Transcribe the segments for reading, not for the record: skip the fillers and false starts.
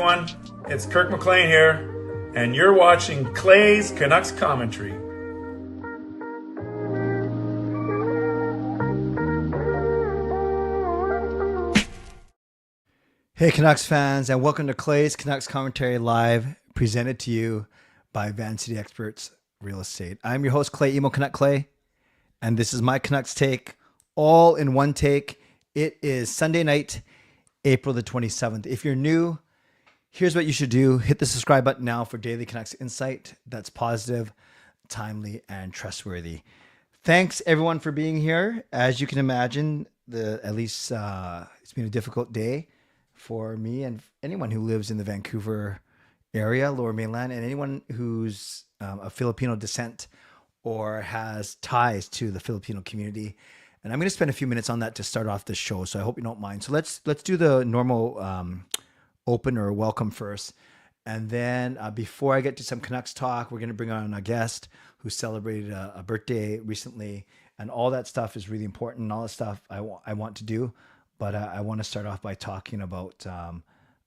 everyone. It's Kirk McLean here, and you're watching Clay's Canucks Commentary. Hey Canucks fans, and welcome to Clay's Canucks Commentary Live, presented to you by Van City Experts Real Estate. I'm your host, Clay, Emo Canuck Clay, and this is my Canucks take, all in one take. It is Sunday night, April the 27th. If you're new, here's what you should do. Hit the subscribe button now for daily Canucks insight that's positive, timely, and trustworthy. Thanks everyone for being here. As you can imagine, it's been a difficult day for me and anyone who lives in the Vancouver area, Lower Mainland, and anyone who's of Filipino descent or has ties to the Filipino community. And I'm going to spend a few minutes on that to start off this show, so I hope you don't mind. So let's do the normal open or welcome first. And then before I get to some Canucks talk, we're going to bring on a guest who celebrated a birthday recently. And all that stuff is really important, and all that stuff I want to do. But I want to start off by talking about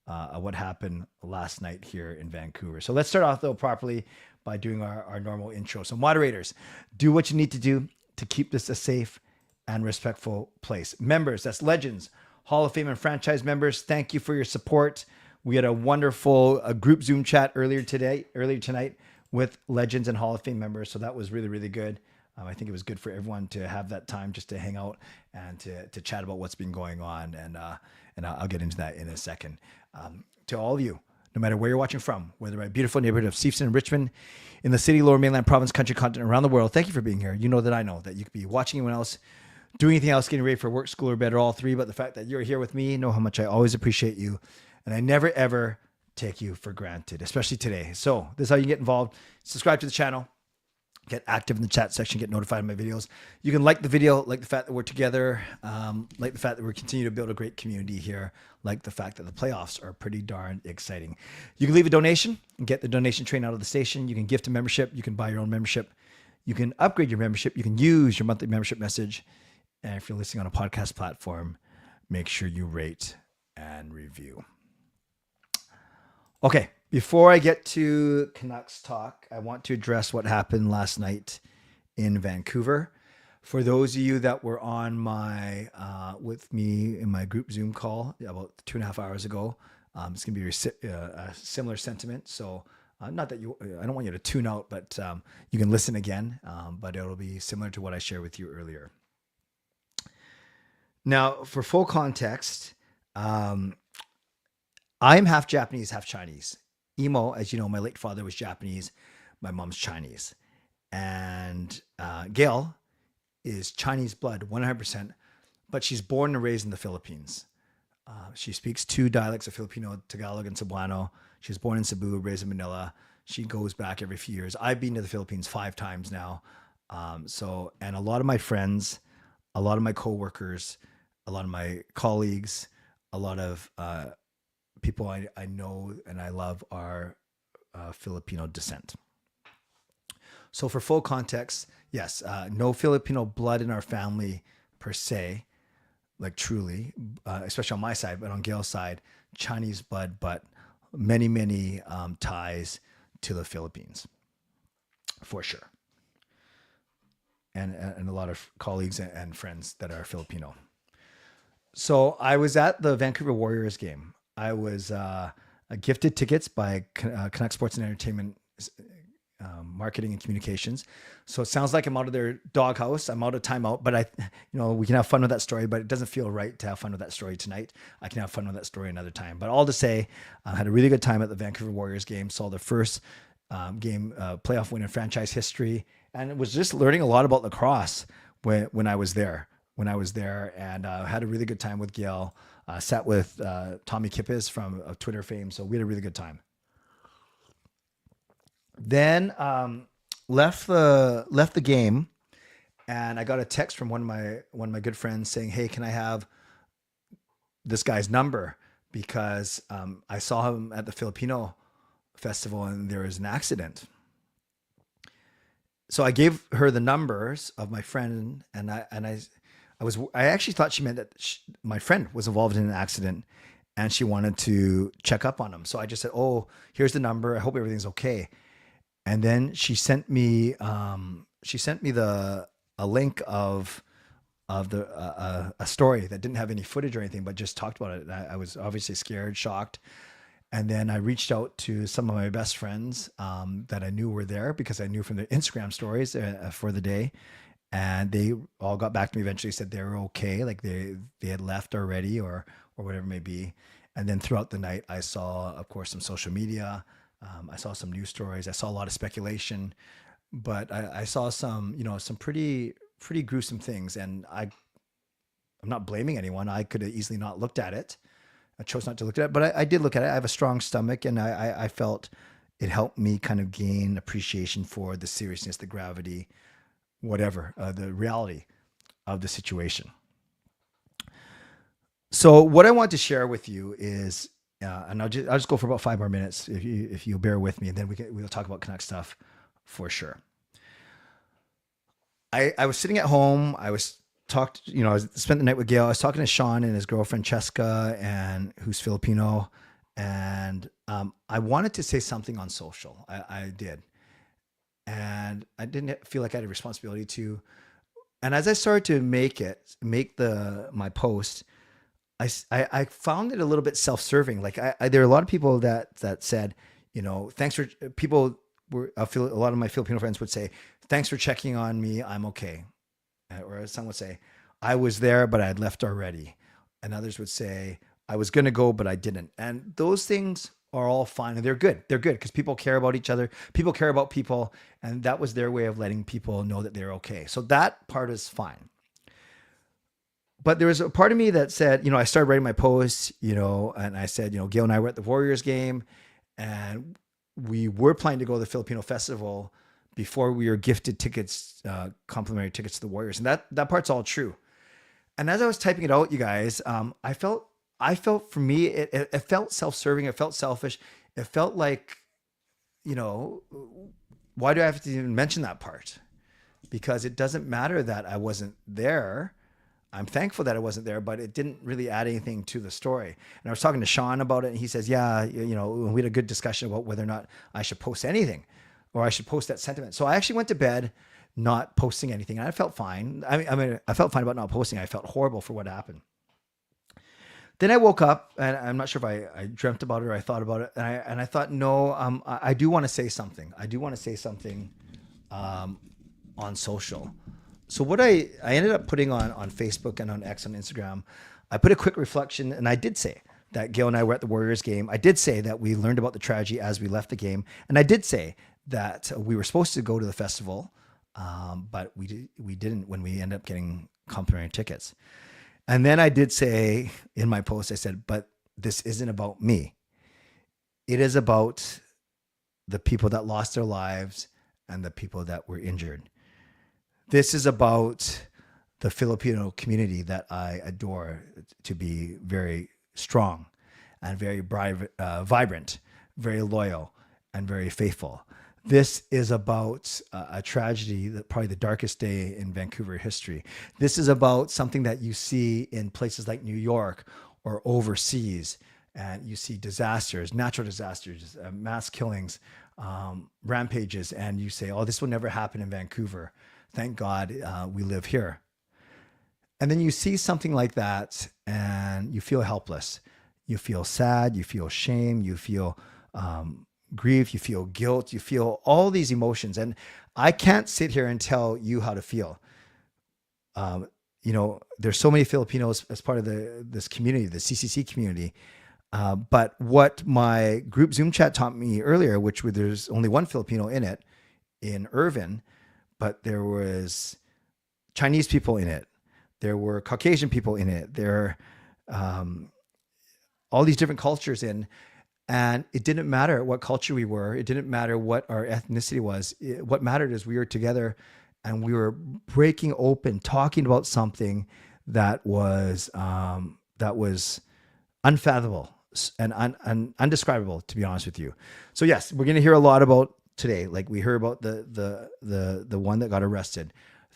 what happened last night here in Vancouver. So let's start off, though, properly by doing our normal intro. So moderators, do what you need to do to keep this a safe and respectful place. Members, that's legends, Hall of Fame and franchise members, thank you for your support. We had a wonderful group Zoom chat earlier tonight with legends and Hall of Fame members. So that was really, really good. I think it was good for everyone to have that time just to hang out and to chat about what's been going on. And I'll get into that in a second. To all of you, no matter where you're watching from, whether my beautiful neighborhood of Steveston and Richmond, in the city, Lower Mainland, province, country, continent, around the world, thank you for being here. You know that I know that you could be watching anyone else, doing anything else, getting ready for work, school, or bed, or all three. But the fact that you're here with me, know how much I always appreciate you. And I never, ever take you for granted, especially today. So this is how you get involved. Subscribe to the channel. Get active in the chat section, get notified of my videos. You can like the video, like the fact that we're together, like the fact that we're continuing to build a great community here, like the fact that the playoffs are pretty darn exciting. You can leave a donation and get the donation train out of the station. You can gift a membership. You can buy your own membership. You can upgrade your membership. You can use your monthly membership message. And if you're listening on a podcast platform, make sure you rate and review. Okay. Before I get to Canucks talk, I want to address what happened last night in Vancouver. For those of you that were on with me in my group Zoom call about 2.5 hours ago, it's going to be a similar sentiment. So not that I don't want you to tune out, but you can listen again, but it'll be similar to what I shared with you earlier. Now, for full context, I'm half Japanese, half Chinese. Emo, as you know, my late father was Japanese, my mom's Chinese. And Gail is Chinese blood, 100%, but she's born and raised in the Philippines. She speaks 2 dialects of Filipino, Tagalog and Cebuano. She was born in Cebu, raised in Manila. She goes back every few years. I've been to the Philippines 5 times now. And a lot of my friends, a lot of my coworkers, a lot of my colleagues, a lot of people I know and I love are Filipino descent. So for full context, yes, no Filipino blood in our family per se, like truly, especially on my side, but on Gail's side, Chinese blood, but many, many ties to the Philippines, for sure. And a lot of colleagues and friends that are Filipino. So I was at the Vancouver Warriors game. I was gifted tickets by Canuck Sports and Entertainment Marketing and Communications. So it sounds like I'm out of their doghouse. I'm out of timeout, but we can have fun with that story, but it doesn't feel right to have fun with that story tonight. I can have fun with that story another time. But all to say, I had a really good time at the Vancouver Warriors game. Saw their first game playoff win in franchise history, and was just learning a lot about lacrosse when I was there. And had a really good time with Gail. Sat with Tommy Kippis from Twitter fame, so we had a really good time. Then left the game, and I got a text from one of my good friends saying, "Hey, can I have this guy's number? Because I saw him at the Filipino festival and there was an accident." So I gave her the numbers of my friend, and I actually thought she meant that my friend was involved in an accident, and she wanted to check up on him. So I just said, "Oh, here's the number. I hope everything's okay." And then she sent me a link of a story that didn't have any footage or anything, but just talked about it. I was obviously scared, shocked. And then I reached out to some of my best friends that I knew were there because I knew from their Instagram stories for the day. And they all got back to me eventually, said they were okay. Like they had left already or whatever it may be. And then throughout the night, I saw, of course, some social media. I saw some news stories. I saw a lot of speculation, but I saw some, some pretty gruesome things. And I'm not blaming anyone. I could have easily not looked at it. I chose not to look at it, but I did look at it. I have a strong stomach, and I felt it helped me kind of gain appreciation for the seriousness, the gravity, whatever, the reality of the situation. So what I want to share with you is, and I'll just go for about 5 more minutes if you bear with me, and then we'll talk about Canuck stuff for sure. I was sitting at home. I spent the night with Gail. I was talking to Sean and his girlfriend Cheska, and who's Filipino, and I wanted to say something on social. I did, and I didn't feel like I had a responsibility to. And as I started to make my post, I found it a little bit self-serving. Like there are a lot of people that said, thanks for people. I feel a lot of my Filipino friends would say, "Thanks for checking on me. I'm okay." Or some would say, "I was there, but I had left already." And others would say, "I was going to go, but I didn't." And those things are all fine. And they're good. They're good because people care about each other. People care about people. And that was their way of letting people know that they're okay. So that part is fine. But there was a part of me that said, I started writing my posts, and I said, Gail and I were at the Warriors game, and we were planning to go to the Filipino Festival before we were gifted tickets, complimentary tickets to the Warriors. And that part's all true. And as I was typing it out, you guys, I felt for me, it felt self-serving. It felt selfish. It felt like, why do I have to even mention that part? Because it doesn't matter that I wasn't there. I'm thankful that I wasn't there, but it didn't really add anything to the story. And I was talking to Sean about it, and he says, yeah, we had a good discussion about whether or not I should post anything or I should post that sentiment. So I actually went to bed not posting anything, and I felt fine. I mean, I felt fine about not posting. I felt horrible for what happened. Then I woke up, and I'm not sure if I dreamt about it or I thought about it, and I thought, no, I do want to say something. I do want to say something on social. So what I ended up putting on Facebook and on X on Instagram, I put a quick reflection, and I did say that Gail and I were at the Warriors game. I did say that we learned about the tragedy as we left the game, and I did say that we were supposed to go to the festival, but we didn't when we ended up getting complimentary tickets. And then I did say in my post, I said, but this isn't about me. It is about the people that lost their lives and the people that were injured. This is about the Filipino community that I adore to be very strong and very vibrant, very loyal, and very faithful. This is about a tragedy, that probably the darkest day in Vancouver history. This is about something that you see in places like New York or overseas, and you see disasters, natural disasters, mass killings, rampages, and you say, oh, this will never happen in Vancouver. Thank God we live here. And then you see something like that and you feel helpless. You feel sad, you feel shame, you feel grief, you feel guilt, you feel all these emotions. And I can't sit here and tell you how to feel. There's so many Filipinos as part of this community, the CCC community. But what my group Zoom chat taught me earlier, which there's only one Filipino in it, in Irvin, but there was Chinese people in it. There were Caucasian people in it. There are all these different cultures in, and it didn't matter what culture we were. It didn't matter what our ethnicity was. What mattered is we were together and we were breaking open, talking about something that was unfathomable and undescribable, to be honest with you. So yes, we're going to hear a lot about today. Like we heard about the one that got arrested,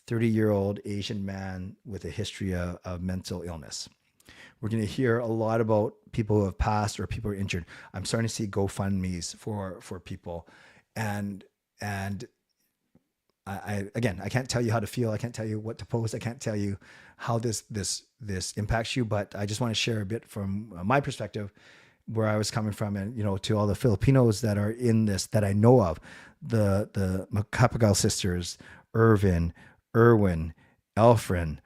30-year-old Asian man with a history of mental illness. We're going to hear a lot about people who have passed or people who are injured. I'm starting to see GoFundMe's for people. And I again, I can't tell you how to feel. I can't tell you what to post. I can't tell you how this impacts you, but I just want to share a bit from my perspective where I was coming from, and, to all the Filipinos that are in this, that I know of, the Hsmfangirl sisters, Irvin, Erwin, Elfrin,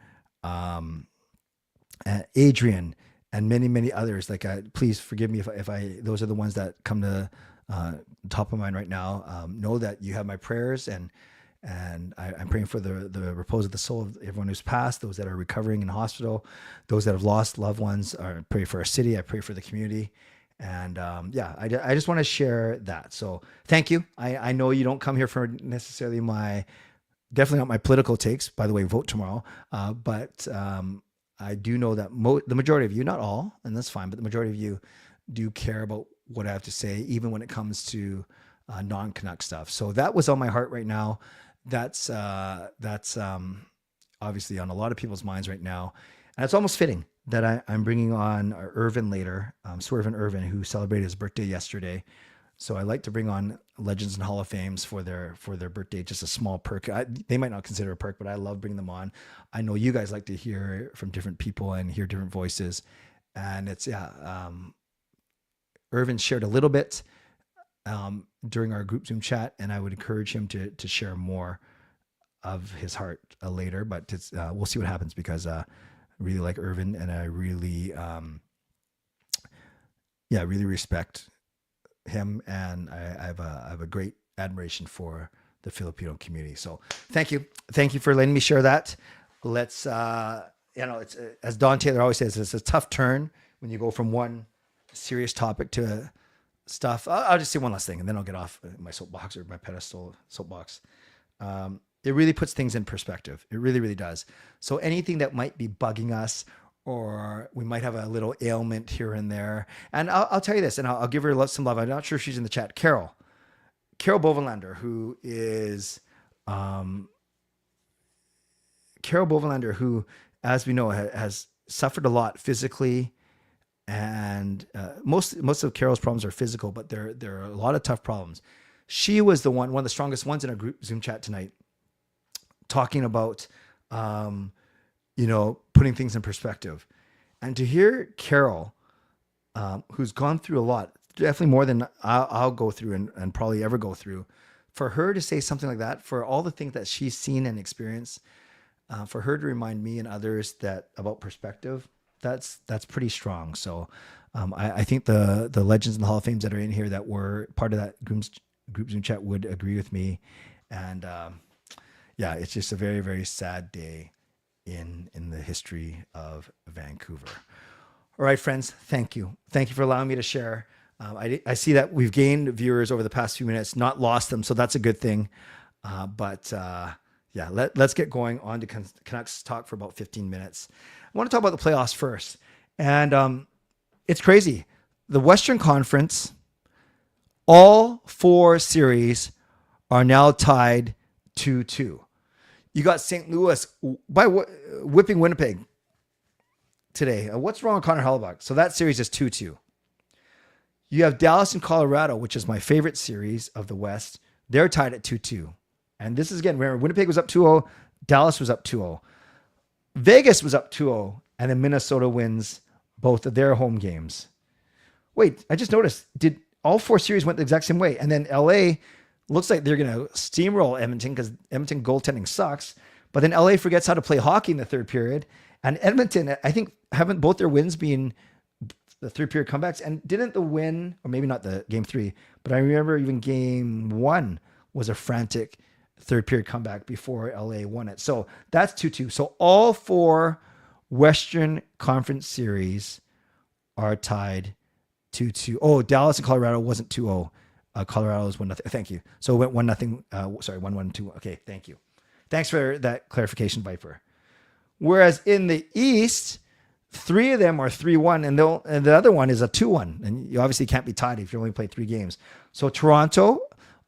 Adrian, and many, many others. Like, please forgive me if those are the ones that come to top of mind right now. Know that you have my prayers, and I'm praying for the repose of the soul of everyone who's passed, those that are recovering in hospital, those that have lost loved ones. I pray for our city. I pray for the community. And I just want to share that. So thank you. I know you don't come here for necessarily definitely not my political takes. By the way, vote tomorrow. But I do know that the majority of you, not all, and that's fine, but the majority of you do care about what I have to say, even when it comes to non-Canuck stuff. So that was on my heart right now. That's obviously on a lot of people's minds right now. And it's almost fitting that I'm bringing on Irvin later, Swervin' Irvin, who celebrated his birthday yesterday. So I like to bring on legends and Hall of Fames for their birthday, just a small perk. They might not consider a perk, but I love bringing them on. I know you guys like to hear from different people and hear different voices. And it's, Irvin shared a little bit during our group Zoom chat, and I would encourage him to share more of his heart later, but we'll see what happens, because I really like Irvin, and I really, really respect him, and I have a great admiration for the Filipino community. So thank you for letting me share that. Let's, it's as Don Taylor always says, it's a tough turn when you go from one serious topic to stuff. I'll just say one last thing, and then I'll get off my soapbox, or my pedestal soapbox. It really puts things in perspective. It really, really does. So anything that might be bugging us, or we might have a little ailment here and there. And I'll tell you this, and I'll give her some love. I'm not sure if she's in the chat. Carol Bovenlander, who is Carol Bovenlander, who, as we know, has suffered a lot physically. And most of Carol's problems are physical, but there are a lot of tough problems. She was one of the strongest ones in our group Zoom chat tonight, talking about, putting things in perspective. And to hear Carol, who's gone through a lot, definitely more than I'll go through and probably ever go through, for her to say something like that, for all the things that she's seen and experienced, for her to remind me and others about perspective, that's pretty strong. So I think the legends and the Hall of Fames that are in here that were part of that group Zoom chat would agree with me. And it's just a very, very sad day in the history of Vancouver. All right, friends, thank you for allowing me to share. I see that we've gained viewers over the past few minutes, not lost them, so that's a good thing. Let's get going on to Canucks talk for about 15 minutes. I want to talk about the playoffs first. And it's crazy. The Western Conference, all 4 series are now tied 2-2. You got St. Louis whipping Winnipeg today. What's wrong with Connor Hellebuyck? So that series is 2-2. You have Dallas and Colorado, which is my favorite series of the West. They're tied at 2-2. And this is, again, remember, Winnipeg was up 2-0. Dallas was up 2-0. Vegas was up 2-0, and then Minnesota wins both of their home games. Wait, I just noticed, did all 4 series went the exact same way? And then LA looks like they're going to steamroll Edmonton, because Edmonton goaltending sucks. But then LA forgets how to play hockey in the third period. And Edmonton, I think, haven't both their wins been the third period comebacks? And didn't the win, or maybe not the game 3, but I remember even game 1 was a frantic third period comeback before LA won it. So that's 2-2. So all 4 Western Conference series are tied 2-2. Oh, Dallas and Colorado wasn't 2-0. Colorado was 1-0. Thank you. So it went 1-0. 1-1-2. Okay, thank you. Thanks for that clarification, Viper. Whereas in the East, 3 of them are 3-1, and the other one is a 2-1. And you obviously can't be tied if you only play 3 games. So Toronto,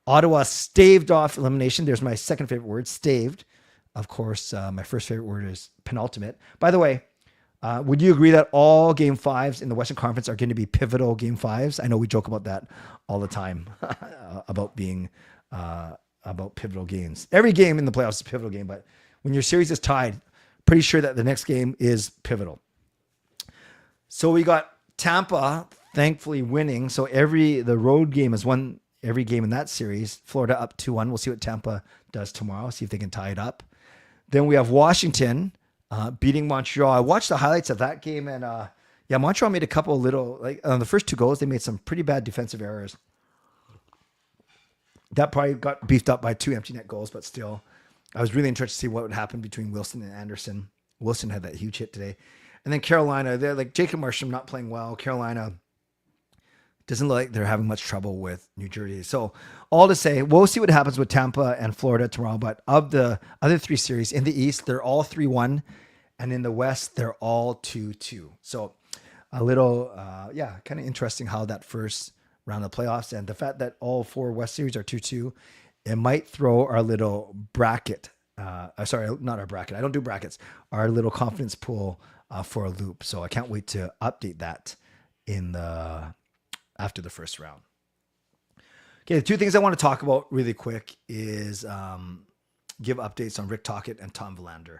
Ottawa staved off elimination. There's my second favorite word, staved. Of course, my first favorite word is penultimate. By the way, Would you agree that all game fives in the Western Conference are going to be pivotal game fives? I know we joke about that all the time about being about pivotal games. Every game in the playoffs is a pivotal game, but when your series is tied, pretty sure that the next game is pivotal. So we got Tampa thankfully winning. So the road game has won every game in that series. Florida up 2-1. We'll see what Tampa does tomorrow. See if they can tie it up. Then we have Washington beating Montreal. I watched the highlights of that game, and Montreal made a couple of little, like on the first 2 goals, they made some pretty bad defensive errors. That probably got beefed up by 2 empty net goals, but still, I was really interested to see what would happen between Wilson and Anderson. Wilson had that huge hit today. And then Carolina, they're like Jacob Marsham not playing well. Carolina doesn't look like they're having much trouble with New Jersey. So all to say, we'll see what happens with Tampa and Florida tomorrow. But of the other 3 series in the East, they're all 3-1. And in the West, they're all 2-2. So a little, kind of interesting how that first round of the playoffs and the fact that all 4 West series are 2-2, it might throw our little bracket. Sorry, not our bracket. I don't do brackets. Our little confidence pool for a loop. So I can't wait to update that after the first round. Okay, the 2 things I want to talk about really quick is give updates on Rick Tocchet and Tom Verlander.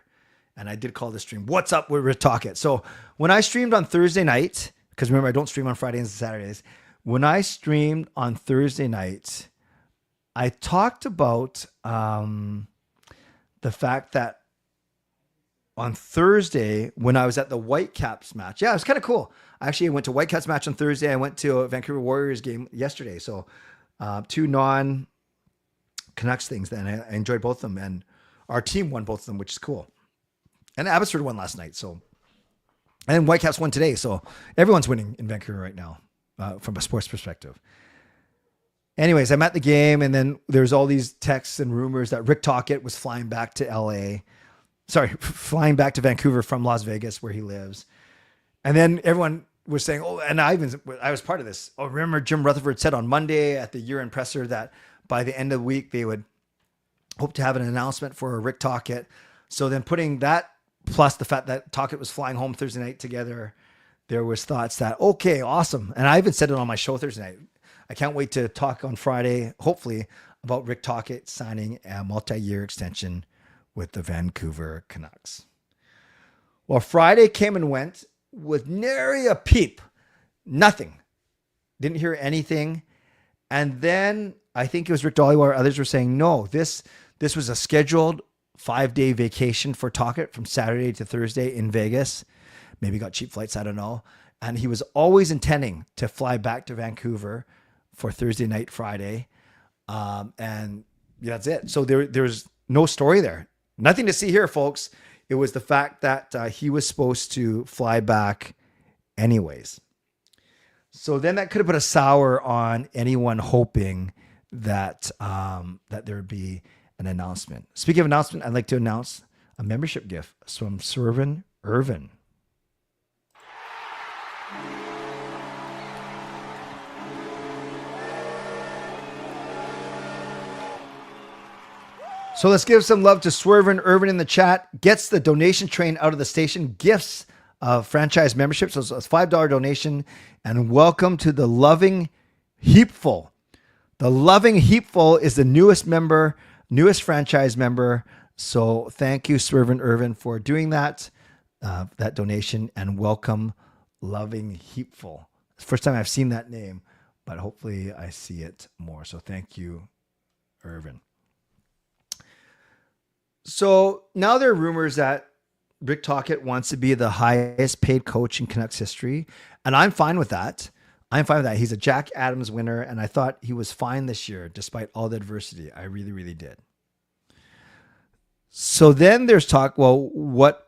And I did call this stream, What's Up with Rick Tocchet? So when I streamed on Thursday night, because remember, I don't stream on Fridays and Saturdays. When I streamed on Thursday night, I talked about the fact that on Thursday, when I was at the Whitecaps match, it was kind of cool. I went to Whitecaps match on Thursday. I went to a Vancouver Warriors game yesterday. So 2 non-Canucks things then. I enjoyed both of them. And our team won both of them, which is cool. And Abbotsford won last night. And Whitecaps won today. So everyone's winning in Vancouver right now from a sports perspective. Anyways, I'm at the game, and then there's all these texts and rumors that Rick Tocchet was flying back to Vancouver from Las Vegas, where he lives. And then everyone was saying, and I was part of this. Oh, remember Jim Rutherford said on Monday at the year-end presser that by the end of the week, they would hope to have an announcement for Rick Tocchet. So then putting that plus the fact that Tocchet was flying home Thursday night together, there was thoughts that, okay, awesome. And I even said it on my show Thursday night. I can't wait to talk on Friday, hopefully, about Rick Tocchet signing a multi-year extension with the Vancouver Canucks. Well, Friday came and went with nary a peep. Nothing. Didn't hear anything. And then I think it was Rick Dolly or others were saying, no, this was a scheduled 5-day vacation for Tocchet from Saturday to Thursday in Vegas. Maybe got cheap flights, I don't know. And he was always intending to fly back to Vancouver for Thursday night, Friday. And that's it. So there's no story there. Nothing to see here, folks. It was the fact that he was supposed to fly back anyways. So then that could have put a sour on anyone hoping that there would be an announcement. Speaking of announcement, I'd like to announce a membership gift from Irvin. So let's give some love to Irvin in the chat. Gets the donation train out of the station. Gifts of franchise membership. So it's a $5 donation. And welcome to the Loving Heapful. The Loving Heapful is the newest franchise member. So thank you, Irvin, for doing that donation. And welcome, Loving Heapful. It's the first time I've seen that name, but hopefully I see it more. So thank you, Irvin. So now there are rumors that Rick Tocchet wants to be the highest paid coach in Canucks history. And I'm fine with that. He's a Jack Adams winner. And I thought he was fine this year, despite all the adversity. I really, really did. So then there's talk, well, what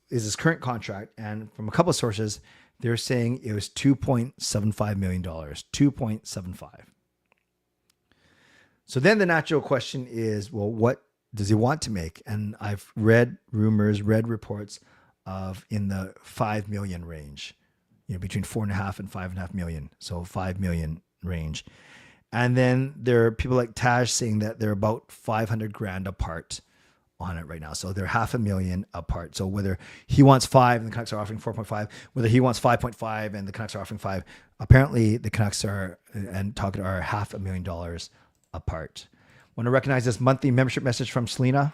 is his current contract? And from a couple of sources, they're saying it was $2.75 million, 2.75. So then the natural question is, well, what does he want to make? And I've read reports of in the 5 million range, between 4.5 and 5.5 million. So 5 million range. And then there are people like Taj saying that they're about $500,000 apart on it right now. So they're $500,000 apart. So whether he wants 5 and the Canucks are offering 4.5, whether he wants 5.5 and the Canucks are offering 5, apparently the Canucks and Tocchet are $500,000 apart. Want to recognize this monthly membership message from Selena.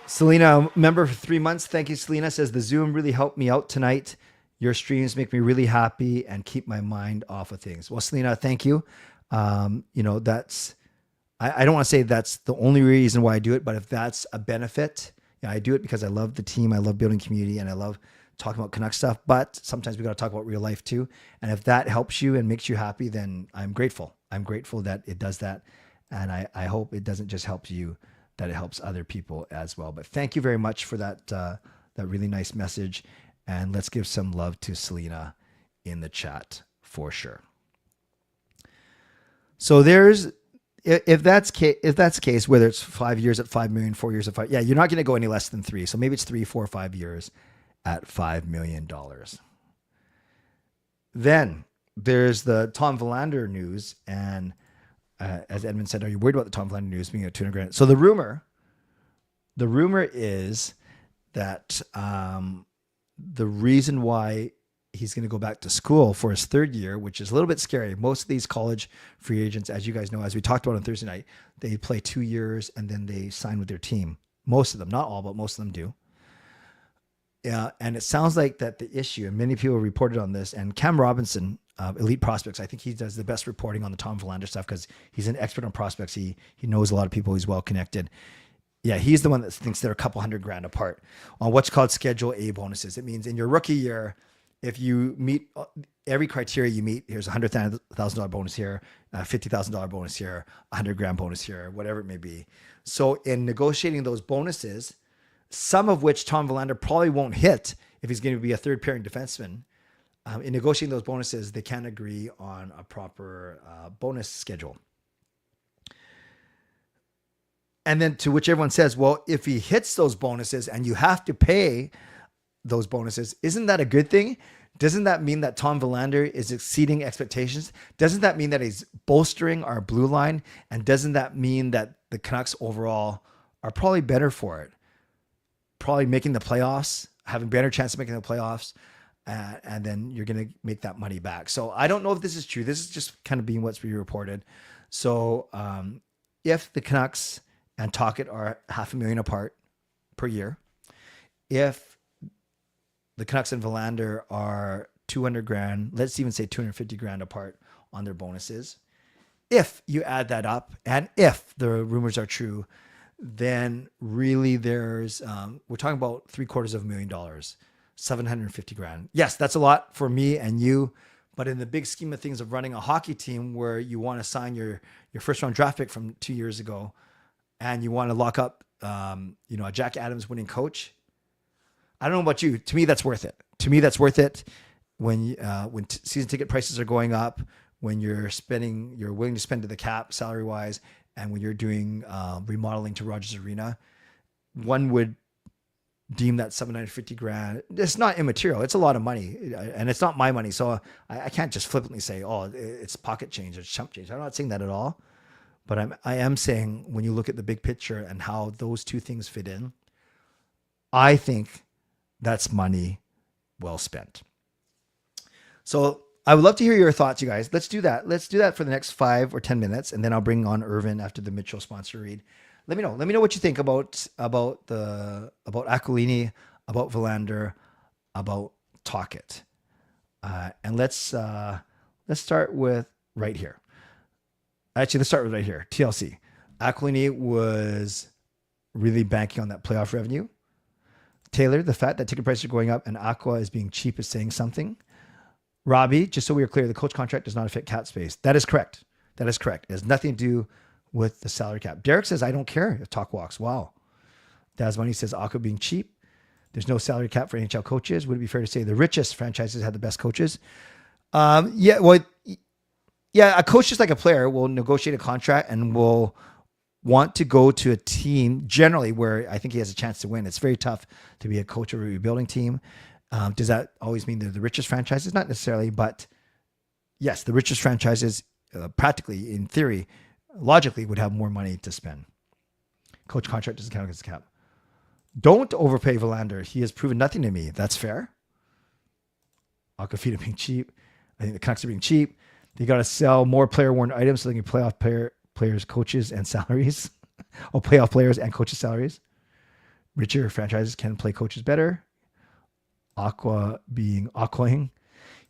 Selena, member for 3 months. Thank you, Selena. Says the Zoom really helped me out tonight. Your streams make me really happy and keep my mind off of things. Well, Selena, thank you. That's, I don't want to say that's the only reason why I do it, but if that's a benefit, I do it because I love the team. I love building community and I love talking about Canuck stuff, but sometimes we got to talk about real life too. And if that helps you and makes you happy, then I'm grateful. I'm grateful that it does that. And I hope it doesn't just help you, that it helps other people as well. But thank you very much for that really nice message. And let's give some love to Selena in the chat for sure. So if that's the case, whether it's 5 years at 5 million, 4 years at 5, you're not going to go any less than 3. So maybe it's 3, 4, 5 years at $5 million. Then there's the Tom Verlander news. And as Edmund said, are you worried about the Tom Verlander news being at $200,000? So the rumor is that the reason why he's going to go back to school for his 3rd year, which is a little bit scary. Most of these college free agents, as you guys know, as we talked about on Thursday night, they play 2 years and then they sign with their team. Most of them, not all, but most of them do. Yeah, and it sounds like that the issue, and many people reported on this, and Cam Robinson, Elite Prospects, I think he does the best reporting on the Tom Verlander stuff because he's an expert on prospects. He knows a lot of people. He's well connected. Yeah, he's the one that thinks they're a couple $100,000 apart on what's called Schedule A bonuses. It means in your rookie year, if you meet every criteria you meet, here's a $100,000 bonus here, a $50,000 bonus here, $100,000 bonus here, whatever it may be. So in negotiating those bonuses, some of which Tom Verlander probably won't hit if he's going to be a 3rd pairing defenseman, in negotiating those bonuses, they can't agree on a proper bonus schedule. And then to which everyone says, well, if he hits those bonuses and you have to pay those bonuses, isn't that a good thing? Doesn't that mean that Tom Verlander is exceeding expectations? Doesn't that mean that he's bolstering our blue line? And doesn't that mean that the Canucks overall are probably better for it? Probably making the playoffs, having better chance of making the playoffs, and then you're going to make that money back. So I don't know if this is true. This is just kind of being what's being reported. So if the Canucks and Tocchet are $500,000 apart per year, if the Canucks and Verlander are $200,000, let's even say $250,000 apart on their bonuses, if you add that up, and if the rumors are true, then really there's, we're talking about $750,000, $750,000. Yes, that's a lot for me and you, but in the big scheme of things of running a hockey team where you want to sign your first round draft pick from 2 years ago, and you want to lock up, a Jack Adams winning coach. I don't know about you. To me, that's worth it. To me, that's worth it when season ticket prices are going up, when you're willing to spend to the cap salary wise, and when you're doing remodeling to Rogers Arena. One would deem that $750,000. It's not immaterial. It's a lot of money, and it's not my money. So I can't just flippantly say, oh, it's pocket change or chump change. I'm not saying that at all. But I am saying when you look at the big picture and how those two things fit in, I think that's money well spent. So I would love to hear your thoughts, you guys. Let's do that. Let's do that for the next 5 or 10 minutes, and then I'll bring on Irvin after the Mitchell sponsor read. Let me know. Let me know what you think about Aquilini, about Verlander, about Tocchet. And let's start with right here. Actually, let's start with right here. TLC. Aquilini was really banking on that playoff revenue. Taylor, the fact that ticket prices are going up and Aqua is being cheap is saying something. Robbie, just so we are clear, the coach contract does not affect cap space. That is correct. That is correct. It has nothing to do with the salary cap. Derek says, I don't care if Talk walks. Wow. Dasmoney says, Aqua being cheap. There's no salary cap for NHL coaches. Would it be fair to say the richest franchises had the best coaches? Yeah, a coach, just like a player, will negotiate a contract and will want to go to a team generally where I think he has a chance to win. It's very tough to be a coach of a rebuilding team. Does that always mean they're the richest franchises? Not necessarily, but yes, the richest franchises practically, in theory, logically would have more money to spend. Coach contract doesn't count against the cap. Don't overpay Verlander. He has proven nothing to me. That's fair. Aquafina being cheap. I think the Canucks are being cheap. They got to sell more player-worn items so they can play off players, coaches, and salaries. Or playoff players and coaches' salaries. Richer franchises can play coaches better. Aqua being aquaing.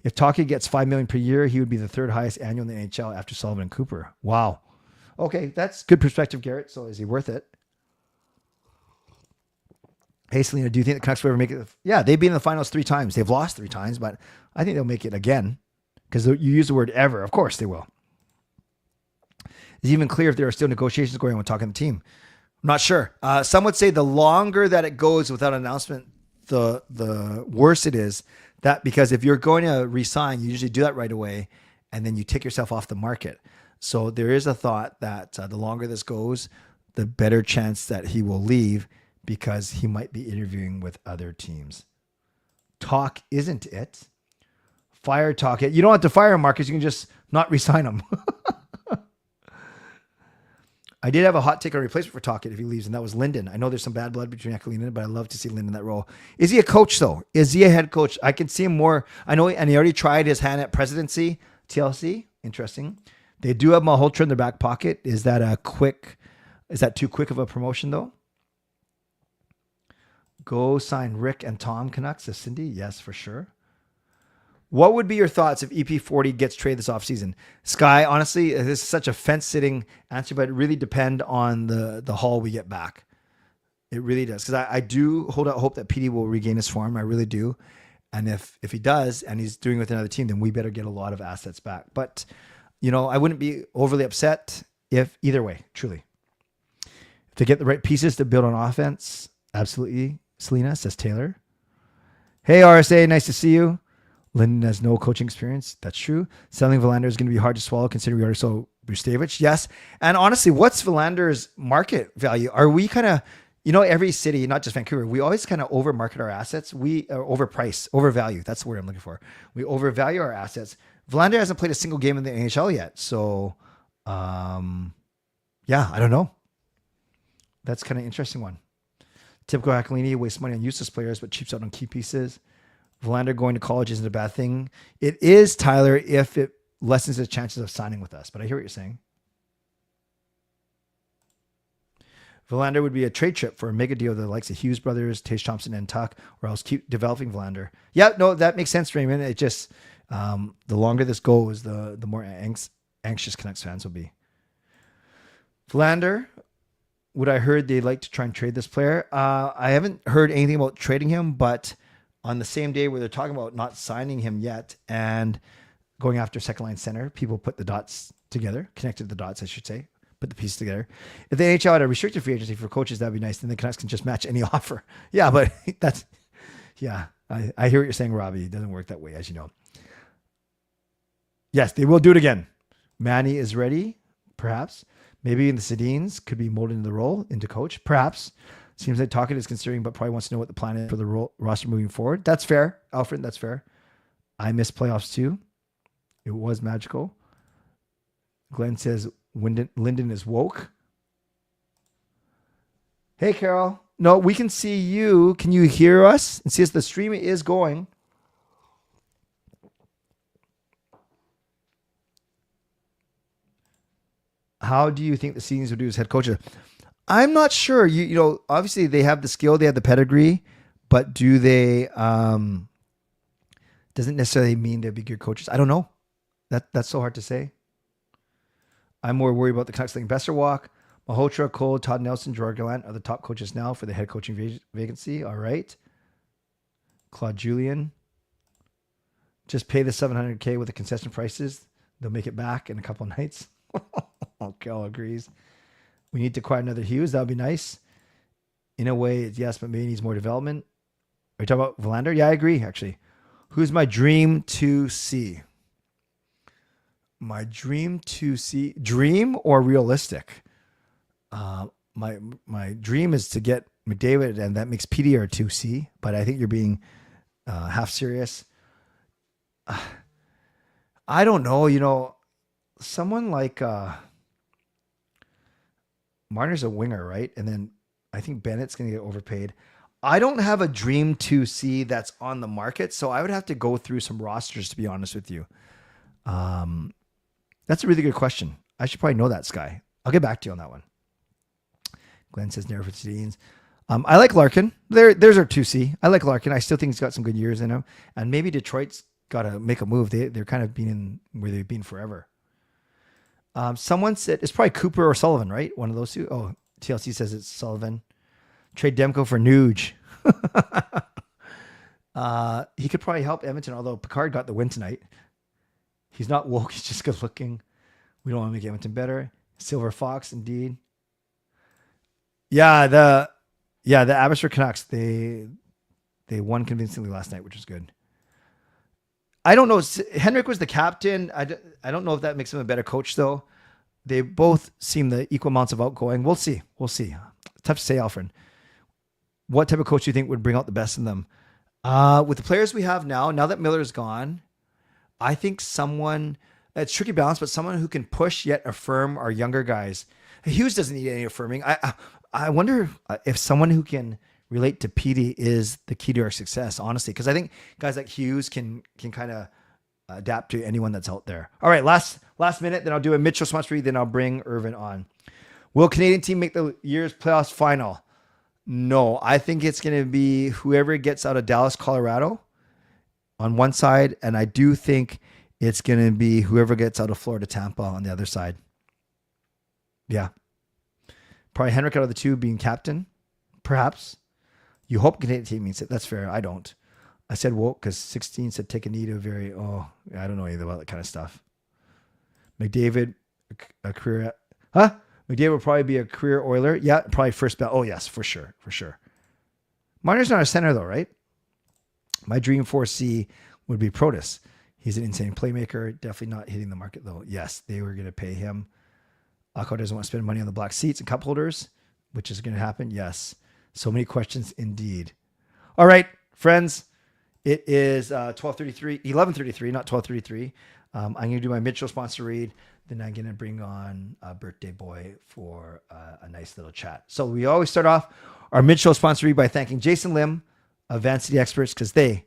If Tocchet gets $5 million per year, he would be the third highest annual in the NHL after Sullivan and Cooper. Wow. Okay, that's good perspective, Garrett. So is he worth it? Hey, Selena, do you think the Canucks will ever make it? Yeah, they've been in the finals 3 times. They've lost 3 times, but I think they'll make it again because you use the word ever. Of course they will. It's even clear if there are still negotiations going on with talking to the team. I'm not sure. Some would say the longer that it goes without an announcement, the worse it is. That because if you're going to resign, you usually do that right away, and then you take yourself off the market. So there is a thought that the longer this goes, the better chance that he will leave because he might be interviewing with other teams. Talk isn't it. Fire Tocchet. You don't have to fire him, Marcus. You can just not resign him. I did have a hot take on replacement for Tocchet if he leaves, and that was Linden. I know there's some bad blood between Eckler and Linden, but I love to see Linden in that role. Is he a coach, though? Is he a head coach? I can see him more. I know, and he already tried his hand at presidency, TLC. Interesting. They do have Malhotra in their back pocket. Is that too quick of a promotion, though? Go sign Rick and Tom Canucks, says Cindy. Yes, for sure. What would be your thoughts if EP40 gets traded this offseason? Sky, honestly, this is such a fence-sitting answer, but it really depends on the haul we get back. It really does. Because I do hold out hope that PD will regain his form. I really do. And if he does, and he's doing it with another team, then we better get a lot of assets back. But, I wouldn't be overly upset if either way, truly. If they get the right pieces to build on offense, absolutely. Selena, says Taylor. Hey, RSA, nice to see you. Linden has no coaching experience. That's true. Selling Verlander is going to be hard to swallow considering we already sold Bustevich. Yes. And honestly, what's Verlander's market value? Are we kind of, every city, not just Vancouver, we always kind of overmarket our assets. We overprice, overvalue. That's the word I'm looking for. We overvalue our assets. Verlander hasn't played a single game in the NHL yet. So, I don't know. That's kind of interesting one. Typical Aquilini wastes money on useless players, but cheaps out on key pieces. Verlander going to college isn't a bad thing. It is, Tyler, if it lessens his chances of signing with us. But I hear what you're saying. Verlander would be a trade chip for a mega deal that the likes of Hughes brothers, Tage Thompson, and Tuck, or else keep developing Verlander. Yeah, no, that makes sense, Raymond. It just, the longer this goes, the more anxious Canucks fans will be. Verlander, would I heard they'd like to try and trade this player? I haven't heard anything about trading him, but on the same day where they're talking about not signing him yet and going after second line center, people put the dots together, connected the dots, I should say, put the pieces together. If the NHL had a restricted free agency for coaches, that'd be nice. Then the Canucks can just match any offer. Yeah, but I hear what you're saying, Robbie. It doesn't work that way, as you know. Yes, they will do it again. Manny is ready, perhaps. Maybe in the Sedins could be molded into the role, into coach, perhaps. Seems like Tocchet is considering, but probably wants to know what the plan is for the roster moving forward. That's fair, Alfred. That's fair. I miss playoffs too. It was magical. Glenn says Linden is woke. Hey, Carol. No, we can see you. Can you hear us? And see us? The stream is going. How do you think the Sedins would do as head coach? I'm not sure. Obviously they have the skill, they have the pedigree, but do they? Doesn't necessarily mean they'll be good coaches. I don't know. That's so hard to say. I'm more worried about the Canucks letting Besser walk. Malhotra, Cole, Todd Nelson, Gerard Gallant are the top coaches now for the head coaching vacancy. All right. Claude Julien. Just pay the $700K with the concession prices. They'll make it back in a couple of nights. Cal agrees. We need to acquire another Hughes. That would be nice. In a way, yes, but maybe needs more development. Are you talking about Verlander? Yeah, I agree, actually. Who's my dream to see? My dream to see? Dream or realistic? My dream is to get McDavid, and that makes PDR 2C, but I think you're being half serious. I don't know. Someone like Marner's a winger, right? And then I think Bennett's going to get overpaid. I don't have a dream 2C that's on the market, so I would have to go through some rosters, to be honest with you. That's a really good question. I should probably know that, Sky. I'll get back to you on that one. Glenn says never for Sedines. I like Larkin. There's our 2C. I like Larkin. I still think he's got some good years in him. And maybe Detroit's got to make a move. They're kind of being where they've been forever. Someone said it's probably Cooper or Sullivan, right? One of those two. Oh, TLC says it's Sullivan. Trade Demko for Nuge. He could probably help Edmonton, although Picard got the win tonight. He's not woke. He's just good looking. We don't want to make Edmonton better. Silver Fox, indeed. Yeah, the Abbotsford Canucks, they won convincingly last night, which was good. I don't know. Henrik was the captain. I don't know if that makes him a better coach, though. They both seem the equal amounts of outgoing. We'll see. Tough to say, Alfred. What type of coach do you think would bring out the best in them? With the players we have now that Miller's gone, I think someone, it's tricky balance, but someone who can push yet affirm our younger guys. Hughes doesn't need any affirming. I wonder if someone who can relate to Petey is the key to our success, honestly, because I think guys like Hughes can kind of adapt to anyone that's out there. All right, last minute, then I'll do a Mitchell sponsor read, then I'll bring Irvin on. Will Canadian team make the year's playoffs final? No, I think it's going to be whoever gets out of Dallas, Colorado on one side, and I do think it's going to be whoever gets out of Florida, Tampa on the other side. Yeah. Probably Henrik out of the two being captain, perhaps. You hope Canadian team means it. That's fair. I don't. I said woke because 16 said take a knee to I don't know anything about that kind of stuff. McDavid, a career. McDavid will probably be a career Oiler. Yeah, probably first ballot. Oh, yes, for sure. Marner's not a center, though, right? My dream 4C would be Protus. He's an insane playmaker. Definitely not hitting the market, though. Yes, they were going to pay him. Akko doesn't want to spend money on the black seats and cup holders, which is going to happen. Yes. So many questions indeed. All right, friends. It is 11:33, not 12:33. I'm going to do my Mitchell sponsor read. Then I'm going to bring on a birthday boy for a nice little chat. So we always start off our Mitchell sponsor read by thanking Jason Lim of Van City Experts because they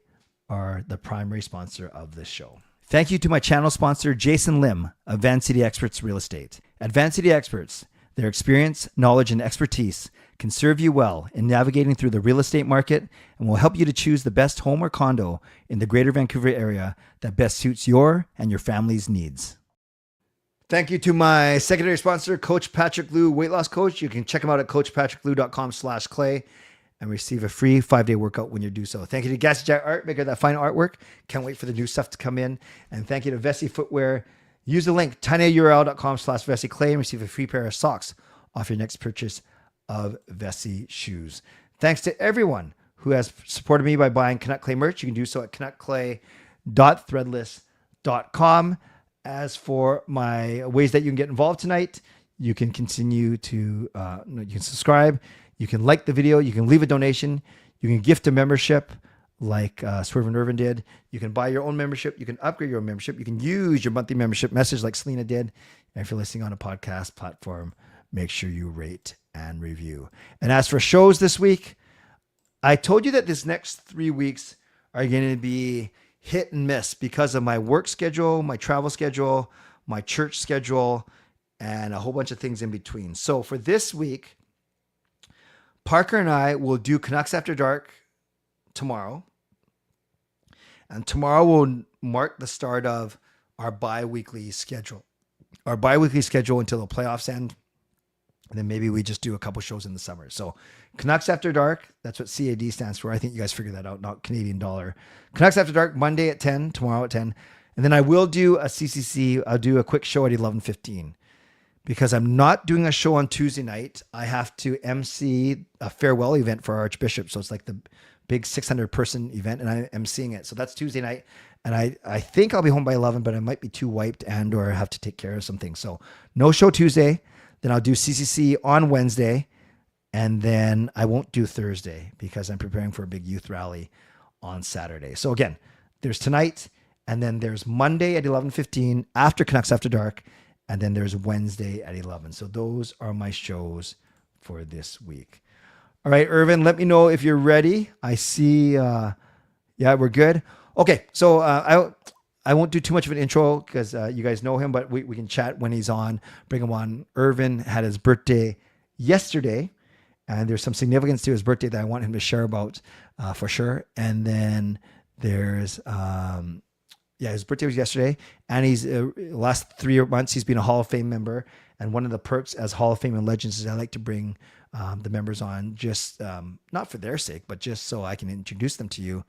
are the primary sponsor of this show. Thank you to my channel sponsor, Jason Lim of Van City Experts Real Estate. At Van City Experts, their experience, knowledge, and expertise can serve you well in navigating through the real estate market and will help you to choose the best home or condo in the Greater Vancouver area that best suits your and your family's needs. Thank you to my secondary sponsor, Coach Patrick Liu, weight loss coach. You can check him out at coachpatrickliu.com/clay and receive a free 5-day workout when you do so. Thank you to Gassy Jack Art, maker of that fine artwork. Can't wait for the new stuff to come in. And thank you to Vessi Footwear. Use the link tinyurl.com/VessiClay and receive a free pair of socks off your next purchase of Vessi shoes. Thanks to everyone who has supported me by buying Canuck Clay merch. You can do so at canuckclay.threadless.com. As for my ways that you can get involved tonight, you can continue to you can subscribe, you can like the video, you can leave a donation, you can gift a membership like Swerve and Irvin did. You can buy your own membership, you can upgrade your own membership, you can use your monthly membership message like Selena did. And if you're listening on a podcast platform, make sure you rate and review. And as for shows this week, I told you that this next 3 weeks are going to be hit and miss because of my work schedule, my travel schedule, my church schedule, and a whole bunch of things in between. So for this week, Parker and I will do Canucks After Dark tomorrow. And tomorrow will mark the start of our bi-weekly schedule. Our bi-weekly schedule until the playoffs end. And then maybe we just do a couple shows in the summer. So Canucks After Dark, that's what CAD stands for. I think you guys figured that out, not Canadian dollar. Canucks After Dark, Monday at 10, tomorrow at 10. And then I will do a CCC. I'll do a quick show at 11:15. Because I'm not doing a show on Tuesday night. I have to MC a farewell event for our Archbishop. So it's like the big 600-person event, and I'm emceeing it. So that's Tuesday night. And I think I'll be home by 11, but I might be too wiped and or have to take care of some things. So no show Tuesday. Then I'll do CCC on Wednesday, and then I won't do Thursday because I'm preparing for a big youth rally on Saturday. So again, there's tonight, and then there's Monday at 11:15 after Canucks After Dark, and then there's Wednesday at 11. So those are my shows for this week. All right, Irvin, let me know if you're ready. I see. Yeah, we're good. Okay, so I won't do too much of an intro because you guys know him, but we can chat when he's on. Bring him on. Irvin had his birthday yesterday, and there's some significance to his birthday that I want him to share about for sure. And then there's his birthday was yesterday, and he's last 3 months he's been a Hall of Fame member. And one of the perks as Hall of Fame and Legends is I like to bring the members on just not for their sake, but just so I can introduce them to you.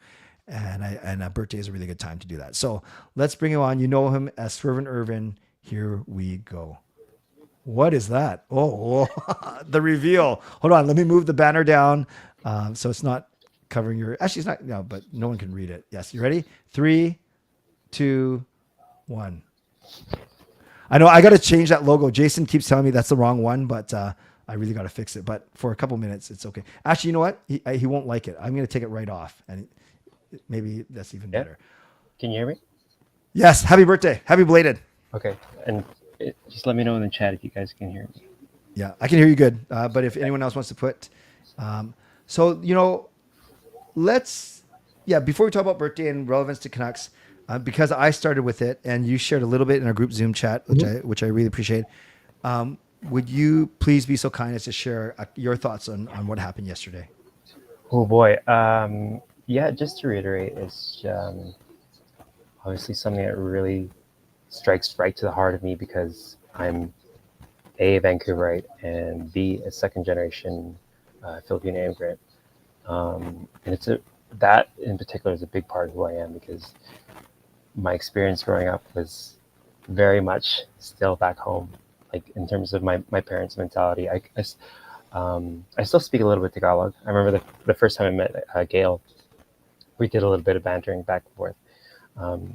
And a birthday is a really good time to do that. So let's bring him on. You know him as Swervin' Irvin. Here we go. What is that? Oh, the reveal. Hold on. Let me move the banner down so it's not covering your. Actually, it's not. No, but no one can read it. Yes, you ready? 3, 2, 1. I know I got to change that logo. Jason keeps telling me that's the wrong one, but I really got to fix it. But for a couple minutes, it's okay. Actually, you know what? He won't like it. I'm going to take it right off, and maybe that's even better. Can you hear me? Yes. Happy birthday. Happy belated. Okay. And just let me know in the chat if you guys can hear me. Yeah, I can hear you good. But if anyone else wants to put, so, before we talk about birthday and relevance to Canucks, because I started with it and you shared a little bit in our group Zoom chat, which I really appreciate. Would you please be so kind as to share your thoughts on what happened yesterday? Oh boy. Yeah, just to reiterate, it's obviously something that really strikes right to the heart of me because I'm A, a Vancouverite, and B, a second generation Filipino immigrant. And that in particular is a big part of who I am because my experience growing up was very much still back home. Like in terms of my parents' mentality, I still speak a little bit Tagalog. I remember the first time I met Gail, we did a little bit of bantering back and forth. So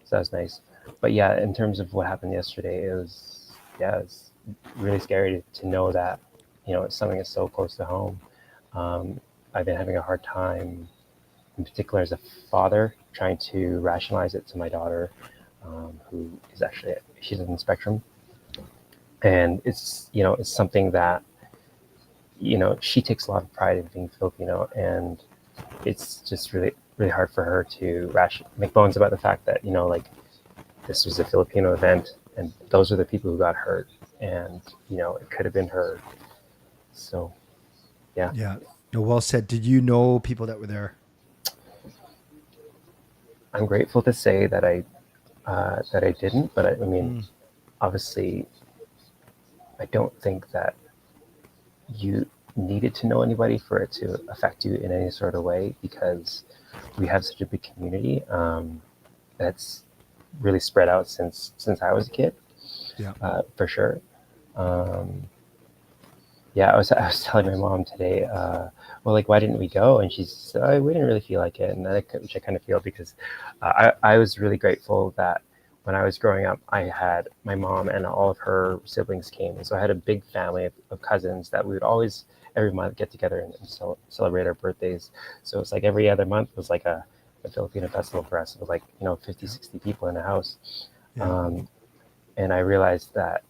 that was nice. But yeah, in terms of what happened yesterday, it was really scary to know that, it's something that's so close to home. I've been having a hard time, in particular as a father, trying to rationalize it to my daughter, who is actually, she's on the spectrum. And it's something that, she takes a lot of pride in being Filipino, and it's just really, really hard for her to make bones about the fact that, this was a Filipino event and those are the people who got hurt, and, it could have been her. So, yeah. Yeah. No, well said. Did you know people that were there? I'm grateful to say that I didn't, but I mean, obviously, I don't think that you needed to know anybody for it to affect you in any sort of way because we have such a big community that's really spread out since I was a kid. Yeah, for sure. I was telling my mom today, why didn't we go? And she said, we didn't really feel like it, which I kind of feel because I was really grateful that when I was growing up, I had my mom and all of her siblings came. And so I had a big family of cousins that we would always, every month, get together and celebrate our birthdays. So it's like every other month was like a Filipino festival for us. It was like, 50, 60 people in a house. Yeah. And I realized that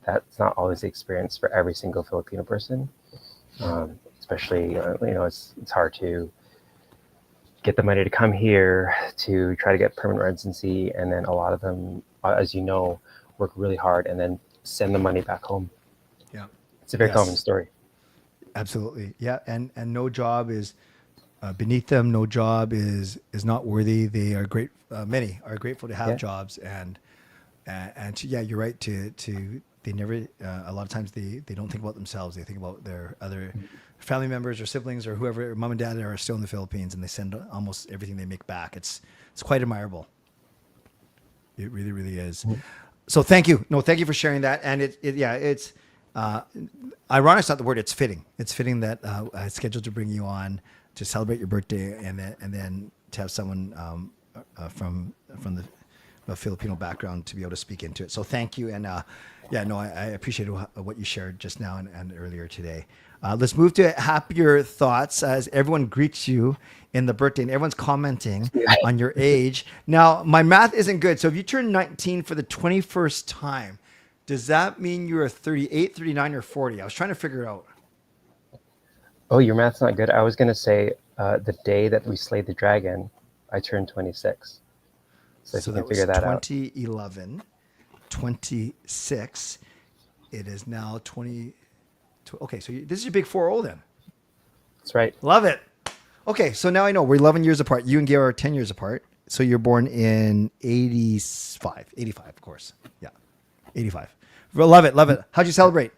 that's not always the experience for every single Filipino person. Especially, it's hard to get the money to come here to try to get permanent residency. And then a lot of them, as you know, work really hard and then send the money back home. Yeah. It's a very common story. Absolutely. Yeah. And no job is beneath them. No job is not worthy. They are great. Many are grateful to have jobs and you're right they never, a lot of times they don't think about themselves. They think about their other family members or siblings or whoever, mom and dad are still in the Philippines, and they send almost everything they make back. It's quite admirable. It really, really is. So thank you. No, thank you for sharing that. And it's ironic. It's not the word. It's fitting. It's fitting that I scheduled to bring you on to celebrate your birthday and then to have someone from a Filipino background to be able to speak into it. So thank you. And yeah, no, I appreciate what you shared just now and earlier today. Let's move to happier thoughts as everyone greets you in the birthday and everyone's commenting on your age. Now, my math isn't good. So if you turn 19 for the 21st time, does that mean you're 38, 39, or 40? I was trying to figure it out. Oh, your math's not good. I was going to say the day that we slayed the dragon, I turned 26. So if you can figure that out. 2011, 26. It is now 20. Okay, so this is your big 4-0 then. That's right. Love it. Okay, so now I know we're 11 years apart. You and Gail are 10 years apart. So you're born in 85, of course. Yeah, 85. Love it, love it. How'd you celebrate?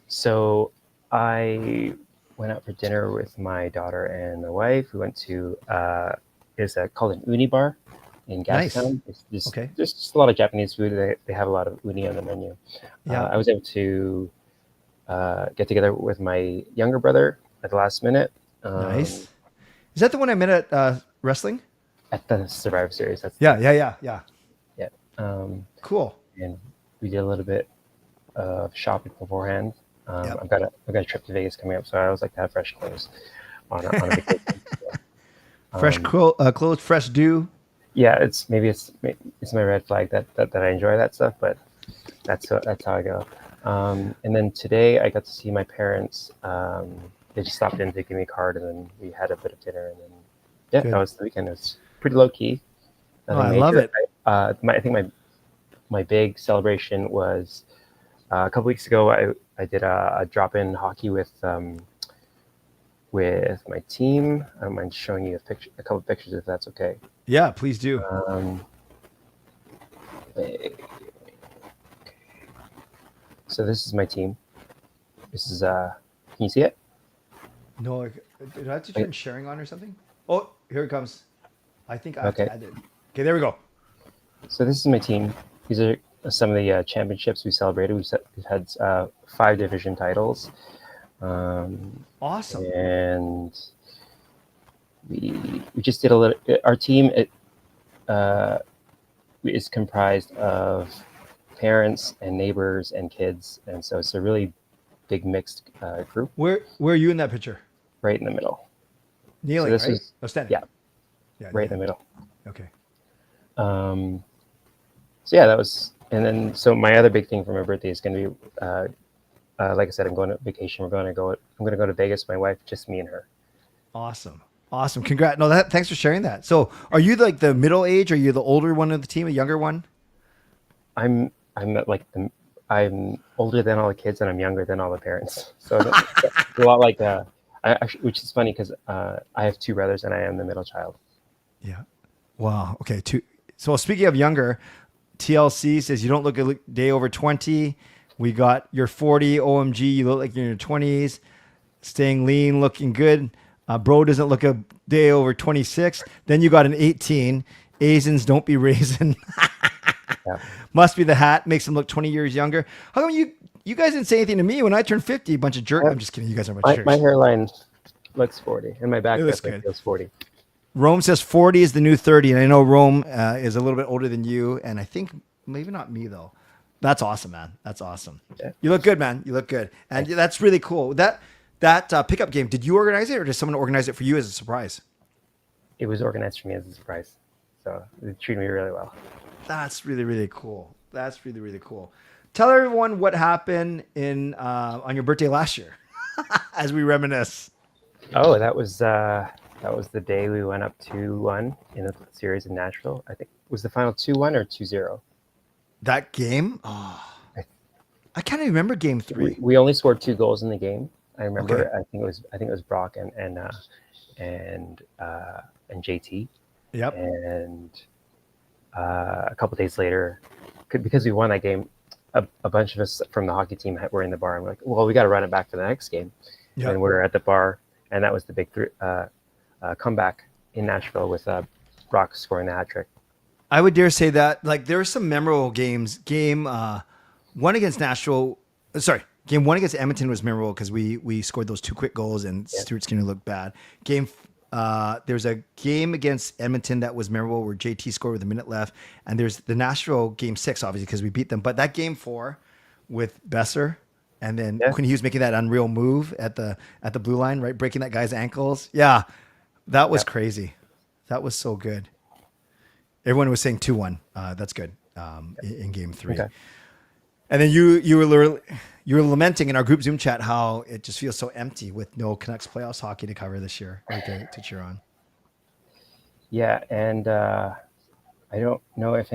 So I went out for dinner with my daughter and my wife. We went to, it's called an uni bar in Gastown. Nice. There's just a lot of Japanese food. They have a lot of uni on the menu. Yeah. I was able to get together with my younger brother at the last minute. Nice. Is that the one I met at wrestling? At the Survivor Series. Yeah. Yeah. Cool. And we did a little bit of shopping beforehand. Yep. I've got a trip to Vegas coming up, so I always like to have fresh clothes on a vacation. Fresh clothes, fresh dew. Yeah, it's my red flag that I enjoy that stuff, but that's how I go. And then today I got to see my parents. They just stopped in to give me a card, and then we had a bit of dinner, and then Good. That was the weekend. It was pretty low key. I love it. I think my big celebration was a couple weeks ago. I did a drop-in hockey with my team. I don't mind showing you a couple of pictures if that's okay. Yeah, please do. So this is my team. This is can you see it? No, did I have to turn sharing on or something? Oh, here it comes. I think I have to add it. Okay, there we go. So this is my team. These are some of the championships we celebrated. We've had 5 division titles. Awesome. And we just did a little. Our team is comprised of parents and neighbors and kids, and so it's a really big mixed group. Where are you in that picture? Right in the middle. Kneeling, so right? Standing. Yeah, right in the middle. Okay. So yeah, that was, and then so my other big thing for my birthday is going to be, like I said, I'm going on vacation. I'm going to go to Vegas with my wife, just me and her. Awesome. Congrats. No, thanks for sharing that. So, are you like the middle age? Or are you the older one of the team, a younger one? I'm older than all the kids, and I'm younger than all the parents. So that's a lot like which is funny because I have 2 brothers, and I am the middle child. Yeah. Wow. Okay. So speaking of younger, TLC says you don't look a day over 20. We got your 40. OMG, you look like you're in your 20s. Staying lean, looking good. Bro doesn't look a day over 26. Then you got an 18. Asians don't be raisin. Yeah. Must be the hat. Makes him look 20 years younger. How come you guys didn't say anything to me when I turned 50? A bunch of jerks. I'm just kidding. You guys are a bunch of jerks. My hairline looks 40, and my back definitely feels 40. Rome says 40 is the new 30, and I know Rome is a little bit older than you, and I think maybe not me though. That's awesome, man. That's awesome. Yeah. You look good, man. You look good, and that's really cool. That pickup game, did you organize it, or did someone organize it for you as a surprise? It was organized for me as a surprise, so it treated me really well. That's really, really cool. That's really, really cool. Tell everyone what happened on your birthday last year, as we reminisce. Oh, that was the day we went up 2-1 in the series in Nashville. I think was the final 2-1 or 2-0. That game? Oh, I can't even remember game 3. We only scored 2 goals in the game. I remember. Okay. I think it was Brock and JT. Yep. And a couple days later, because we won that game, a bunch of us from the hockey team were in the bar, and we're like, well, we got to run it back for the next game. Yep. And we're at the bar, and that was the big comeback in Nashville with Brock scoring the hat trick. I would dare say that there are some memorable games. Game 1 against Nashville, Game 1 against Edmonton was memorable because we scored those 2 quick goals and Stuart Skinner looked bad. Game There's a game against Edmonton that was memorable where JT scored with a minute left. And there's the Nashville game 6, obviously, because we beat them. But that game 4 with Besser and then Quinn Hughes making that unreal move at the blue line, right? Breaking that guy's ankles. Yeah, that was crazy. That was so good. Everyone was saying 2-1. That's good in game 3. Okay. And then you were lamenting in our group Zoom chat how it just feels so empty with no Canucks playoffs hockey to cover this year, right, to cheer on. Yeah, and I don't know if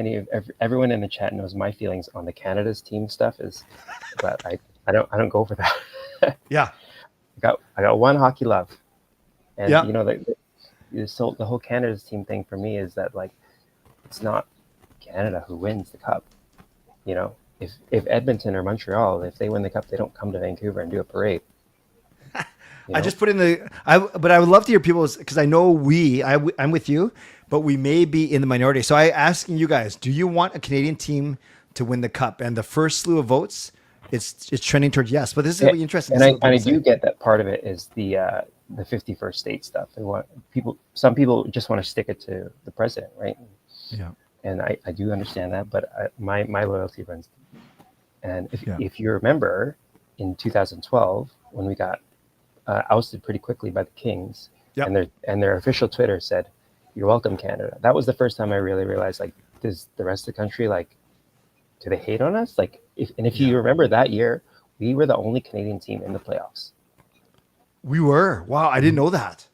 everyone in the chat knows my feelings on the Canada's team stuff but I don't go for that. Yeah, I got one hockey love, and you know the whole Canada's team thing for me is that like it's not Canada who wins the cup, you know. If Edmonton or Montreal, if they win the cup, they don't come to Vancouver and do a parade. I just put in but I would love to hear people's, because I know I'm with you, but we may be in the minority. So I asking you guys, do you want a Canadian team to win the cup? And the first slew of votes, it's trending towards yes. But this is really interesting. And I do get that part of it is the 51st state stuff. Some people just want to stick it to the president, right? Yeah. And I do understand that, but my loyalty runs. And if you remember, in 2012, when we got ousted pretty quickly by the Kings, and their official Twitter said, "You're welcome, Canada." That was the first time I really realized, like, does the rest of the country, like, do they hate on us? Like, if you remember that year, we were the only Canadian team in the playoffs. We were. Wow, I didn't know that.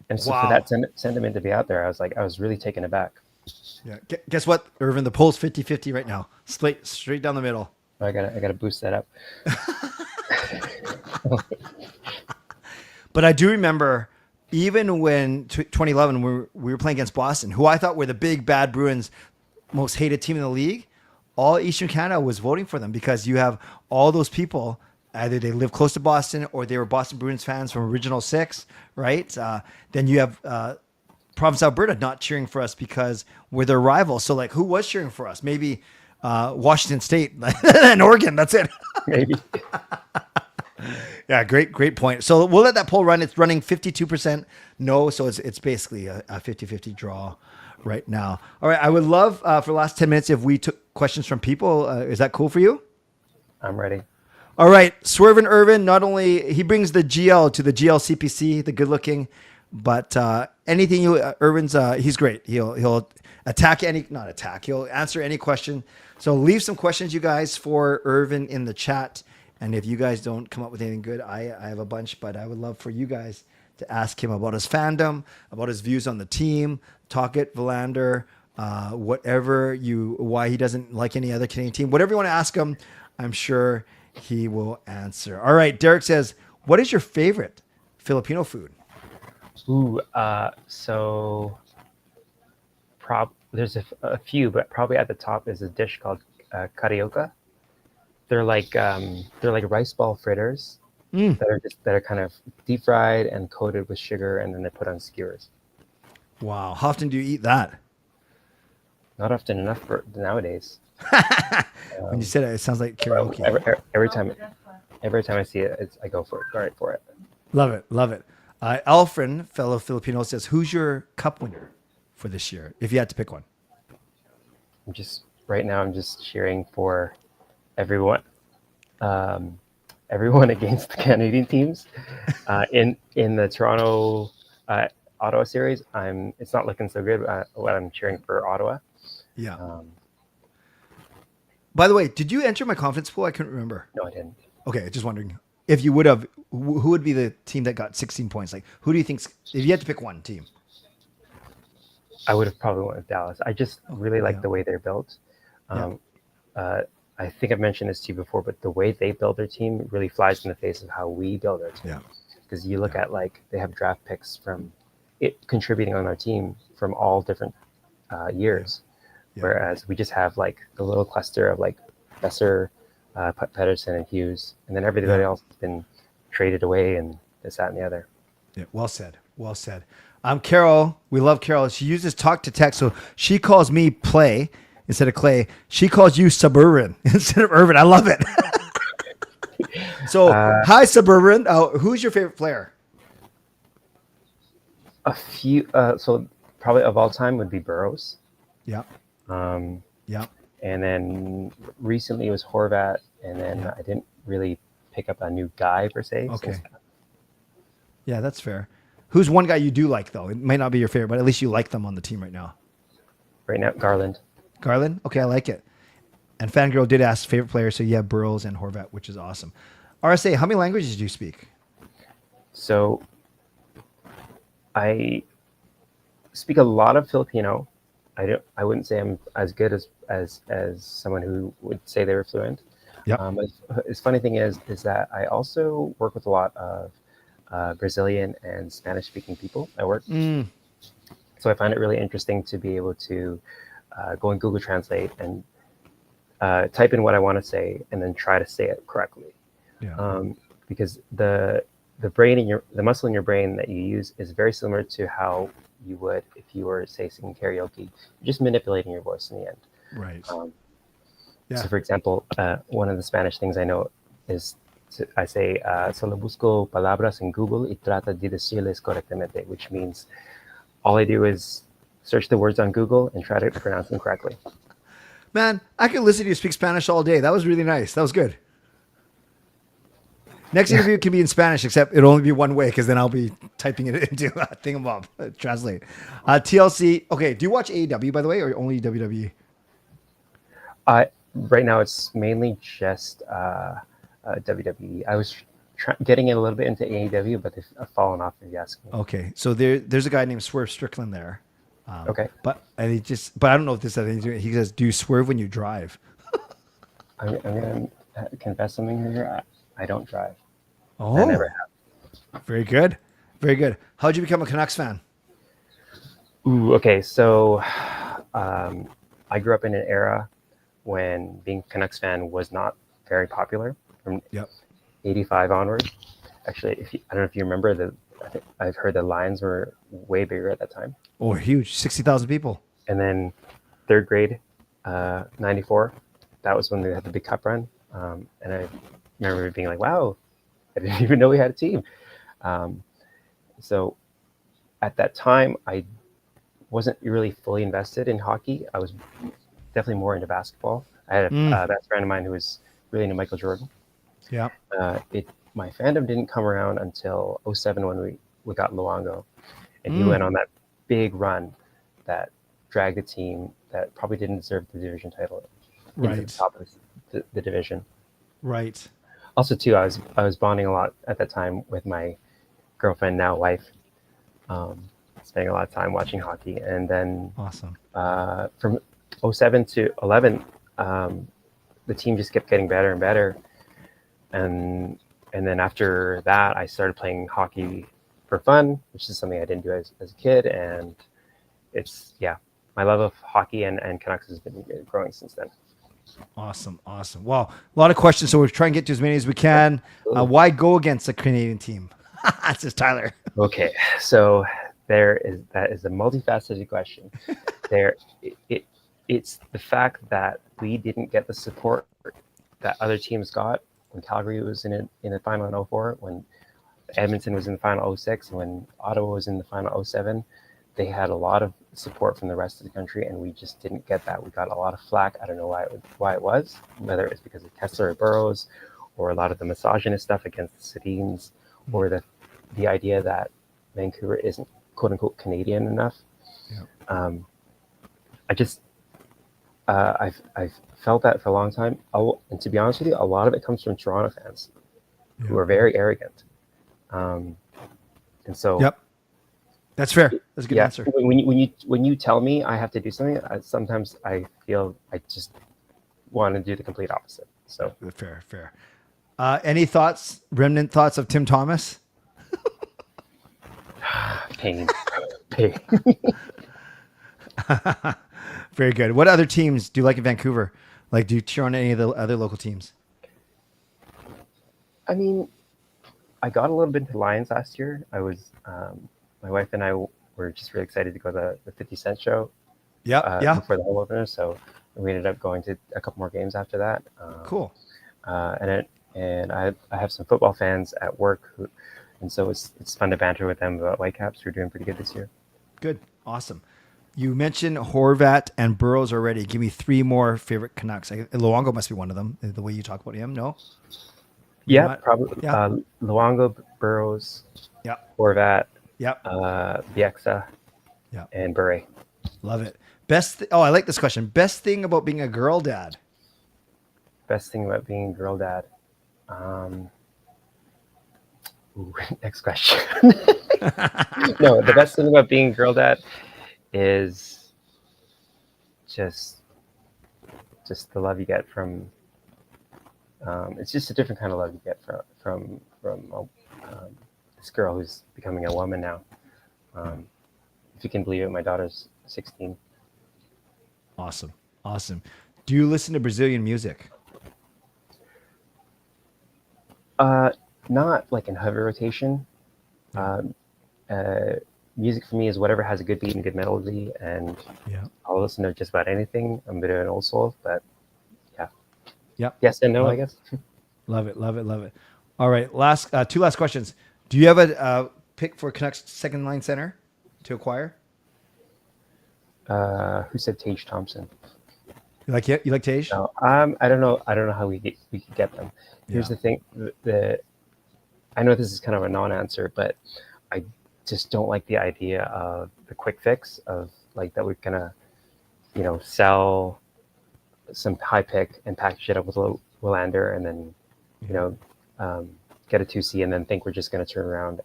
And so for that sentiment to be out there, I was really taken aback. Yeah. Guess what, Irvin? The poll's 50-50 right now. Straight down the middle. I gotta boost that up. But I do remember, even when 2011 we were playing against Boston, who I thought were the big bad Bruins, most hated team in the league, all Eastern Canada was voting for them because you have all those people. Either they live close to Boston or they were Boston Bruins fans from Original 6, right? Then you have Province Alberta not cheering for us because we're their rivals. So, like, who was cheering for us? Maybe Washington State and Oregon. That's it. Maybe. Yeah, great point. So we'll let that poll run. It's running 52% no, so it's basically a 50-50 draw right now. All right, I would love for the last 10 minutes if we took questions from people. Is that cool for you? I'm ready. All right, Swervin' Irvin, not only he brings the GL to the GLCPC, the good looking, but anything Irvin's he's great. He'll he'll answer any question. So leave some questions, you guys, for Irvin in the chat. And if you guys don't come up with anything good, I have a bunch, but I would love for you guys to ask him about his fandom, about his views on the team, Tocchet, Verlander, why he doesn't like any other Canadian team, whatever you want to ask him, I'm sure he will answer. All right, Derek says, what is your favorite Filipino food? Ooh, there's a few, but probably at the top is a dish called carioca. They're like rice ball fritters that are kind of deep fried and coated with sugar, and then they're put on skewers. Wow, how often do you eat that? Not often enough for nowadays. When you said it sounds like karaoke. Every time I see it, I go for it. All right, for it. Love it. Alfred, fellow Filipino, says, "Who's your cup winner for this year? If you had to pick one." I'm just cheering for everyone against the Canadian teams. In the Toronto Ottawa series, it's not looking so good. But I'm cheering for Ottawa. Yeah. By the way, did you enter my confidence pool? I couldn't remember. No, I didn't. Okay, just wondering if you would have. Who would be the team that got 16 points? Like, who do you think? If you had to pick one team, I would have probably went with Dallas. I just really like the way they're built. I think I've mentioned this to you before, but the way they build their team really flies in the face of how we build our team. Yeah. Because you look at, like, they have draft picks from it contributing on our team from all different years. Yeah. Whereas we just have, like, the little cluster of, like, Besser, Pedersen, and Hughes. And then everybody else has been traded away and this, that, and the other. Yeah, well said. Carol, we love Carol. She uses talk to text, so she calls me Play instead of Clay. She calls you Suburban instead of Irvin. I love it. So, hi, Suburban. Who's your favorite player? A few. So probably of all time would be Burrows. Yeah. Um, Yeah. and then recently it was Horvat, and then Yeah. I didn't really pick up a new guy per se. Okay. Since Yeah, that's fair. Who's one guy you do like though? It might not be your favorite, but at least you like them on the team right now. right now, Garland. Garland? Okay, I like it. And Fangirl did ask favorite players, so you have Burrows and Horvat, which is awesome. RSA, how many languages do you speak? So I speak a lot of Filipino. I wouldn't say I'm as good as someone who would say they were fluent. Yep. The funny thing is that I also work with a lot of Brazilian and Spanish speaking people at work. So I find it really interesting to be able to go in Google Translate and type in what I want to say and then try to say it correctly. Yeah. Because the the muscle in your brain that you use is very similar to how you would if you were, say, singing karaoke. You're just manipulating your voice in the end. Right. Yeah. So, for example, one of the Spanish things I know is I say, solo busco palabras en Google y trata de decirles correctamente, which means all I do is search the words on Google and try to pronounce them correctly. Man, I could listen to you speak Spanish all day. That was really nice. That was good. Next interview can be in Spanish, except it'll only be one way because then I'll be typing it into a thingamabob. Translate. TLC. Okay, do you watch AEW, by the way, or only WWE? Right now, it's mainly just WWE. I was getting it a little bit into AEW, but they've fallen off, if you ask me. Okay, so there's a guy named Swerve Strickland there. Okay. But I don't know if this has anything to do. He says, "Do you swerve when you drive?" I'm gonna confess something here. I don't drive. Oh, I never have. Very good, very good. How'd you become a Canucks fan? Ooh, okay. So, I grew up in an era when being a Canucks fan was not very popular. From '85 onward. Actually, I don't know if you remember I've heard the Lions were way bigger at that time. Oh, huge, 60,000 people. And then third grade, '94. That was when they had the big cup run. And I remember being like, "Wow, I didn't even know we had a team." So at that time, I wasn't really fully invested in hockey. I was definitely more into basketball. I had a best friend of mine who was really into Michael Jordan. Yeah. My fandom didn't come around until '07 when we got Luongo, and he went on that big run that dragged a team that probably didn't deserve the division title into the top of the division. Right. Also, too, I was bonding a lot at that time with my girlfriend, now wife, spending a lot of time watching hockey. And then awesome. From '07 to '11, the team just kept getting better and better. And then after that, I started playing hockey for fun, which is something I didn't do as a kid. And it's, my love of hockey and Canucks has been growing since then. Awesome. Wow. A lot of questions, so we'll try and get to as many as we can. Why go against a Canadian team? That's just Tyler. Okay. So that is a multifaceted question. It's the fact that we didn't get the support that other teams got when Calgary was in the final in '04, when Edmonton was in the final '06, and when Ottawa was in the final '07. They had a lot of support from the rest of the country, and we just didn't get that. We got a lot of flack. I don't know why it was, whether it was because of Kessler or Burrows, or a lot of the misogynist stuff against the Sedins, or the idea that Vancouver isn't quote unquote Canadian enough. Yeah. I've felt that for a long time. And to be honest with you, a lot of it comes from Toronto fans who are very arrogant. And so. Yep. That's fair. That's a good answer. When you tell me I have to do something, sometimes I feel I just want to do the complete opposite. So fair. Any remnant thoughts of Tim Thomas? Pain. Very good. What other teams do you like in Vancouver? Like, do you cheer on any of the other local teams? I mean, I got a little bit into Lions last year. I was. My wife and I were just really excited to go to the 50 Cent show. Before the home opener, so we ended up going to a couple more games after that. Cool. And I have some football fans at work who and so it's fun to banter with them about Whitecaps. We're doing pretty good this year. Good. Awesome. You mentioned Horvat and Burrows already. Give me 3 more favorite Canucks. Luongo must be one of them, the way you talk about him, no? Yeah, probably. Yeah. Luongo, Burrows, Yeah. Horvat, Yeah. Bieksa, Yeah. and Bure. Love it. I like this question. Best thing about being a girl dad? Best thing about being a girl dad? Next question. No, the best thing about being a girl dad is just the love you get from. It's just a different kind of love you get from this girl who's becoming a woman now. If you can believe it, my daughter's 16. Awesome. Do you listen to Brazilian music? Not like in heavy rotation. Music for me is whatever has a good beat and good melody, and I'll listen to just about anything. I'm a bit of an old soul, but yeah. Yep. Yes and no, I guess. Love it. All right, two last questions. Do you have a pick for Canucks second line center to acquire? Who said Tage Thompson? You like Tage? No, I don't know how we could get them. Here's the thing: I know this is kind of a non-answer, but I just don't like the idea of the quick fix of like that we're gonna, sell some high pick and package it up with Willander and then, get a 2C and then think we're just gonna turn around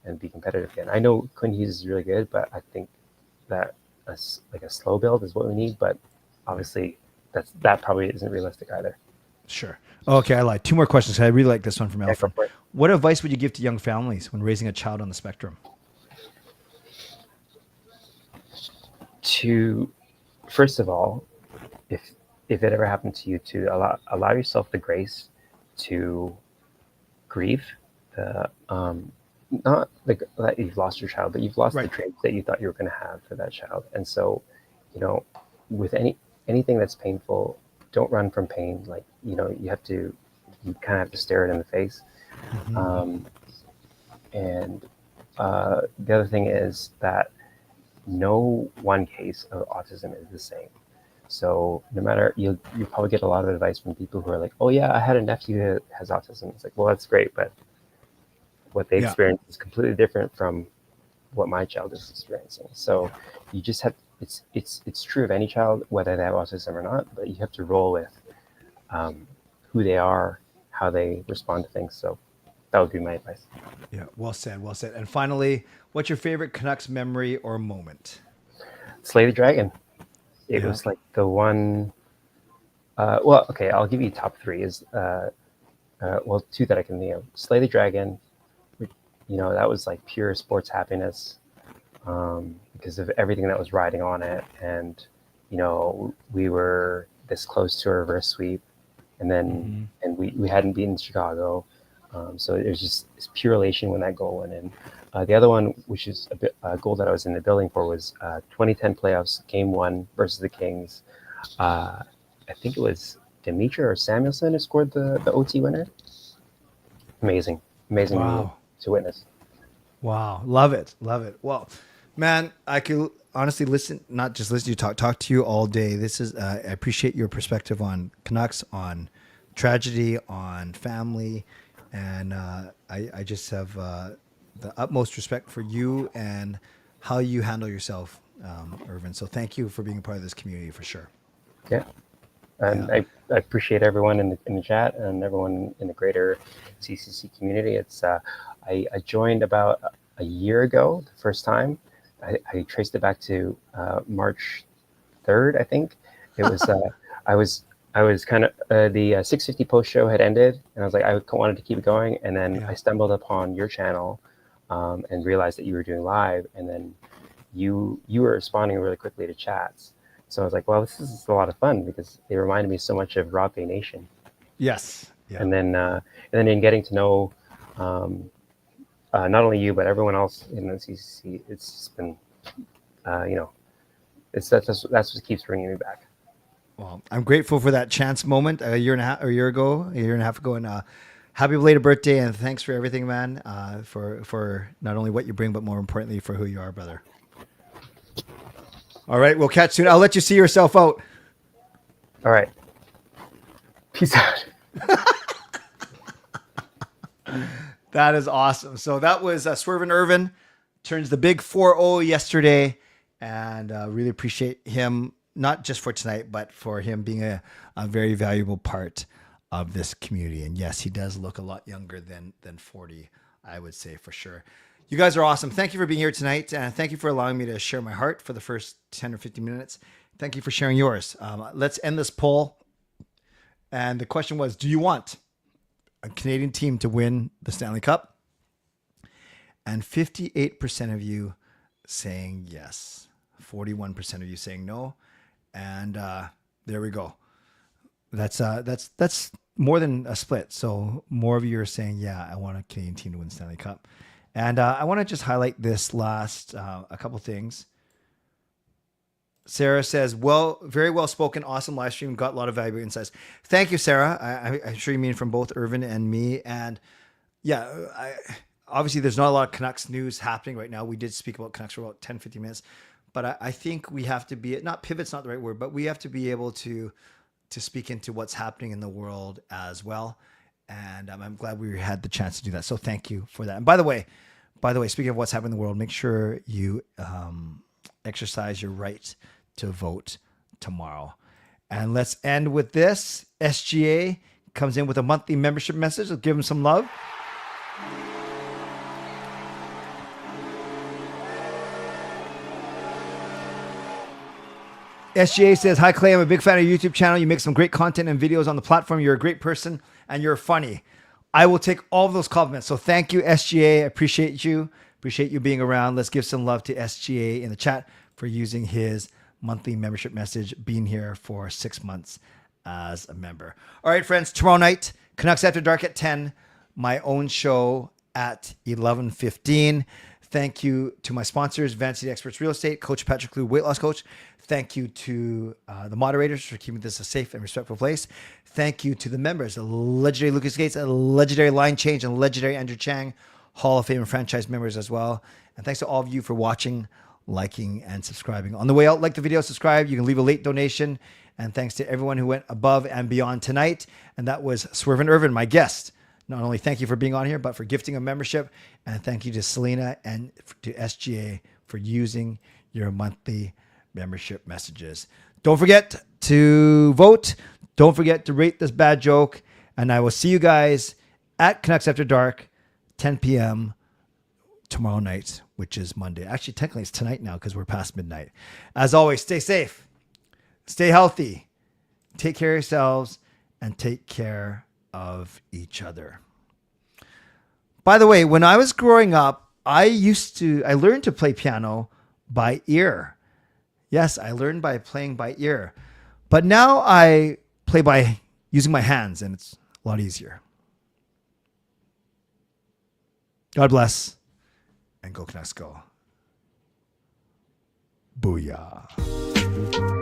and be competitive again. I know Quinn Hughes is really good, but I think that a slow build is what we need. But obviously, that probably isn't realistic either. Sure. Okay, I lied. 2 more questions. I really like this one from Alfred. Yeah, what advice would you give to young families when raising a child on the spectrum? First of all, if it ever happened to you, to allow yourself the grace to grieve not like that you've lost your child, but you've lost the traits that you thought you were going to have for that child. And so, with anything that's painful, don't run from pain. Like, you kind of have to stare it in the face. Mm-hmm. The other thing is that no one case of autism is the same. So no matter, you probably get a lot of advice from people who are like, oh yeah, I had a nephew who has autism. It's like, well, that's great, but what they experience is completely different from what my child is experiencing. So you just have, it's true of any child, whether they have autism or not, but you have to roll with who they are, how they respond to things. So that would be my advice. Yeah, well said. And finally, what's your favorite Canucks memory or moment? Slay the Dragon. It was like the one, okay, I'll give you top 3 is, 2 that I can think of. Slay the Dragon, that was like pure sports happiness because of everything that was riding on it. And, we were this close to a reverse sweep, and then and we hadn't beaten Chicago. So it was just this pure elation when that goal went in. The other one, which is a goal that I was in the building for, was 2010 playoffs, Game 1 versus the Kings. I think it was Dimitri or Samuelson who scored the OT winner. Amazing wow. To witness. Wow, love it. Well, man, I could honestly not just listen to you talk to you all day. This is I appreciate your perspective on Canucks, on tragedy, on family, and I just have the utmost respect for you and how you handle yourself, Irvin. So thank you for being a part of this community for sure. Yeah. And I appreciate everyone in the chat and everyone in the greater CCC community. It's I joined about a year ago, the first time. I traced it back to March 3rd, I think. It was I was kind of the 650 post show had ended, and I was like, I wanted to keep it going, and then I stumbled upon your channel and realized that you were doing live, and then you were responding really quickly to chats. So I was like, well, this is a lot of fun because they reminded me so much of Rock Bay Nation. Yes. Yeah. And then in getting to know not only you but everyone else in the CCC, it's just been, that's what keeps bringing me back. Well, I'm grateful for that chance moment a year and a half ago, and happy belated birthday, and thanks for everything, man. For not only what you bring, but more importantly for who you are, brother. All right, we'll catch soon. I'll let you see yourself out. All right. Peace out. That is awesome. So that was Swervin' Irvin. Turns the big 4-0 yesterday, and really appreciate him, not just for tonight, but for him being a very valuable part of this community. And yes, he does look a lot younger than 40, I would say, for sure. You guys are awesome. Thank you for being here tonight, and thank you for allowing me to share my heart for the first 10 or 15 minutes. Thank you for sharing yours. Let's end this poll. And the question was, do you want a Canadian team to win the Stanley Cup? And 58% of you saying yes. 41% of you saying no. And there we go. That's more than a split. So more of you are saying, yeah, I want a Canadian team to win the Stanley Cup. And I want to just highlight this last a couple things. Sarah says, well, very well spoken, awesome live stream, got a lot of valuable insights. Thank you, Sarah. I'm sure you mean from both Irvin and me. And yeah, obviously there's not a lot of Canucks news happening right now. We did speak about Canucks for about 10, 15 minutes. But I think we have to be, not pivot's not the right word, but we have to be able to speak into what's happening in the world as well. And I'm glad we had the chance to do that. So thank you for that. And by the way, speaking of what's happening in the world, make sure you exercise your right to vote tomorrow. And let's end with this. SGA comes in with a monthly membership message. Let's give him some love. SGA says, hi, Clay. I'm a big fan of your YouTube channel. You make some great content and videos on the platform. You're a great person and you're funny. I will take all of those compliments. So thank you, SGA. I appreciate you. Appreciate you being around. Let's give some love to SGA in the chat for using his monthly membership message, being here for 6 months as a member. All right, friends, tomorrow night, Canucks After Dark at 10, my own show at 11:15. Thank you to my sponsors, Vancity Experts Real Estate, Coach Patrick Lou, Weight Loss Coach. Thank you to the moderators for keeping this a safe and respectful place. Thank you to the members, the legendary Lucas Gates, a legendary Line Change, and legendary Andrew Chang, Hall of Fame and franchise members as well. And thanks to all of you for watching, liking, and subscribing. On the way out, like the video, subscribe. You can leave a late donation. And thanks to everyone who went above and beyond tonight. And that was Swervin' Irvin, my guest. Not only thank you for being on here, but for gifting a membership. And thank you to Selena and to SGA for using your monthly membership messages. Don't forget to vote. Don't forget to rate this bad joke. And I will see you guys at Canucks After Dark, 10 p.m. tomorrow night, which is Monday. Actually, technically it's tonight now because we're past midnight. As always, stay safe, stay healthy, take care of yourselves, and take care of each other. By the way, when I was growing up, I learned to play piano by ear. Yes, I learned by playing by ear. But now I play by using my hands, and it's a lot easier. God bless, and go Canucks go. Booyah.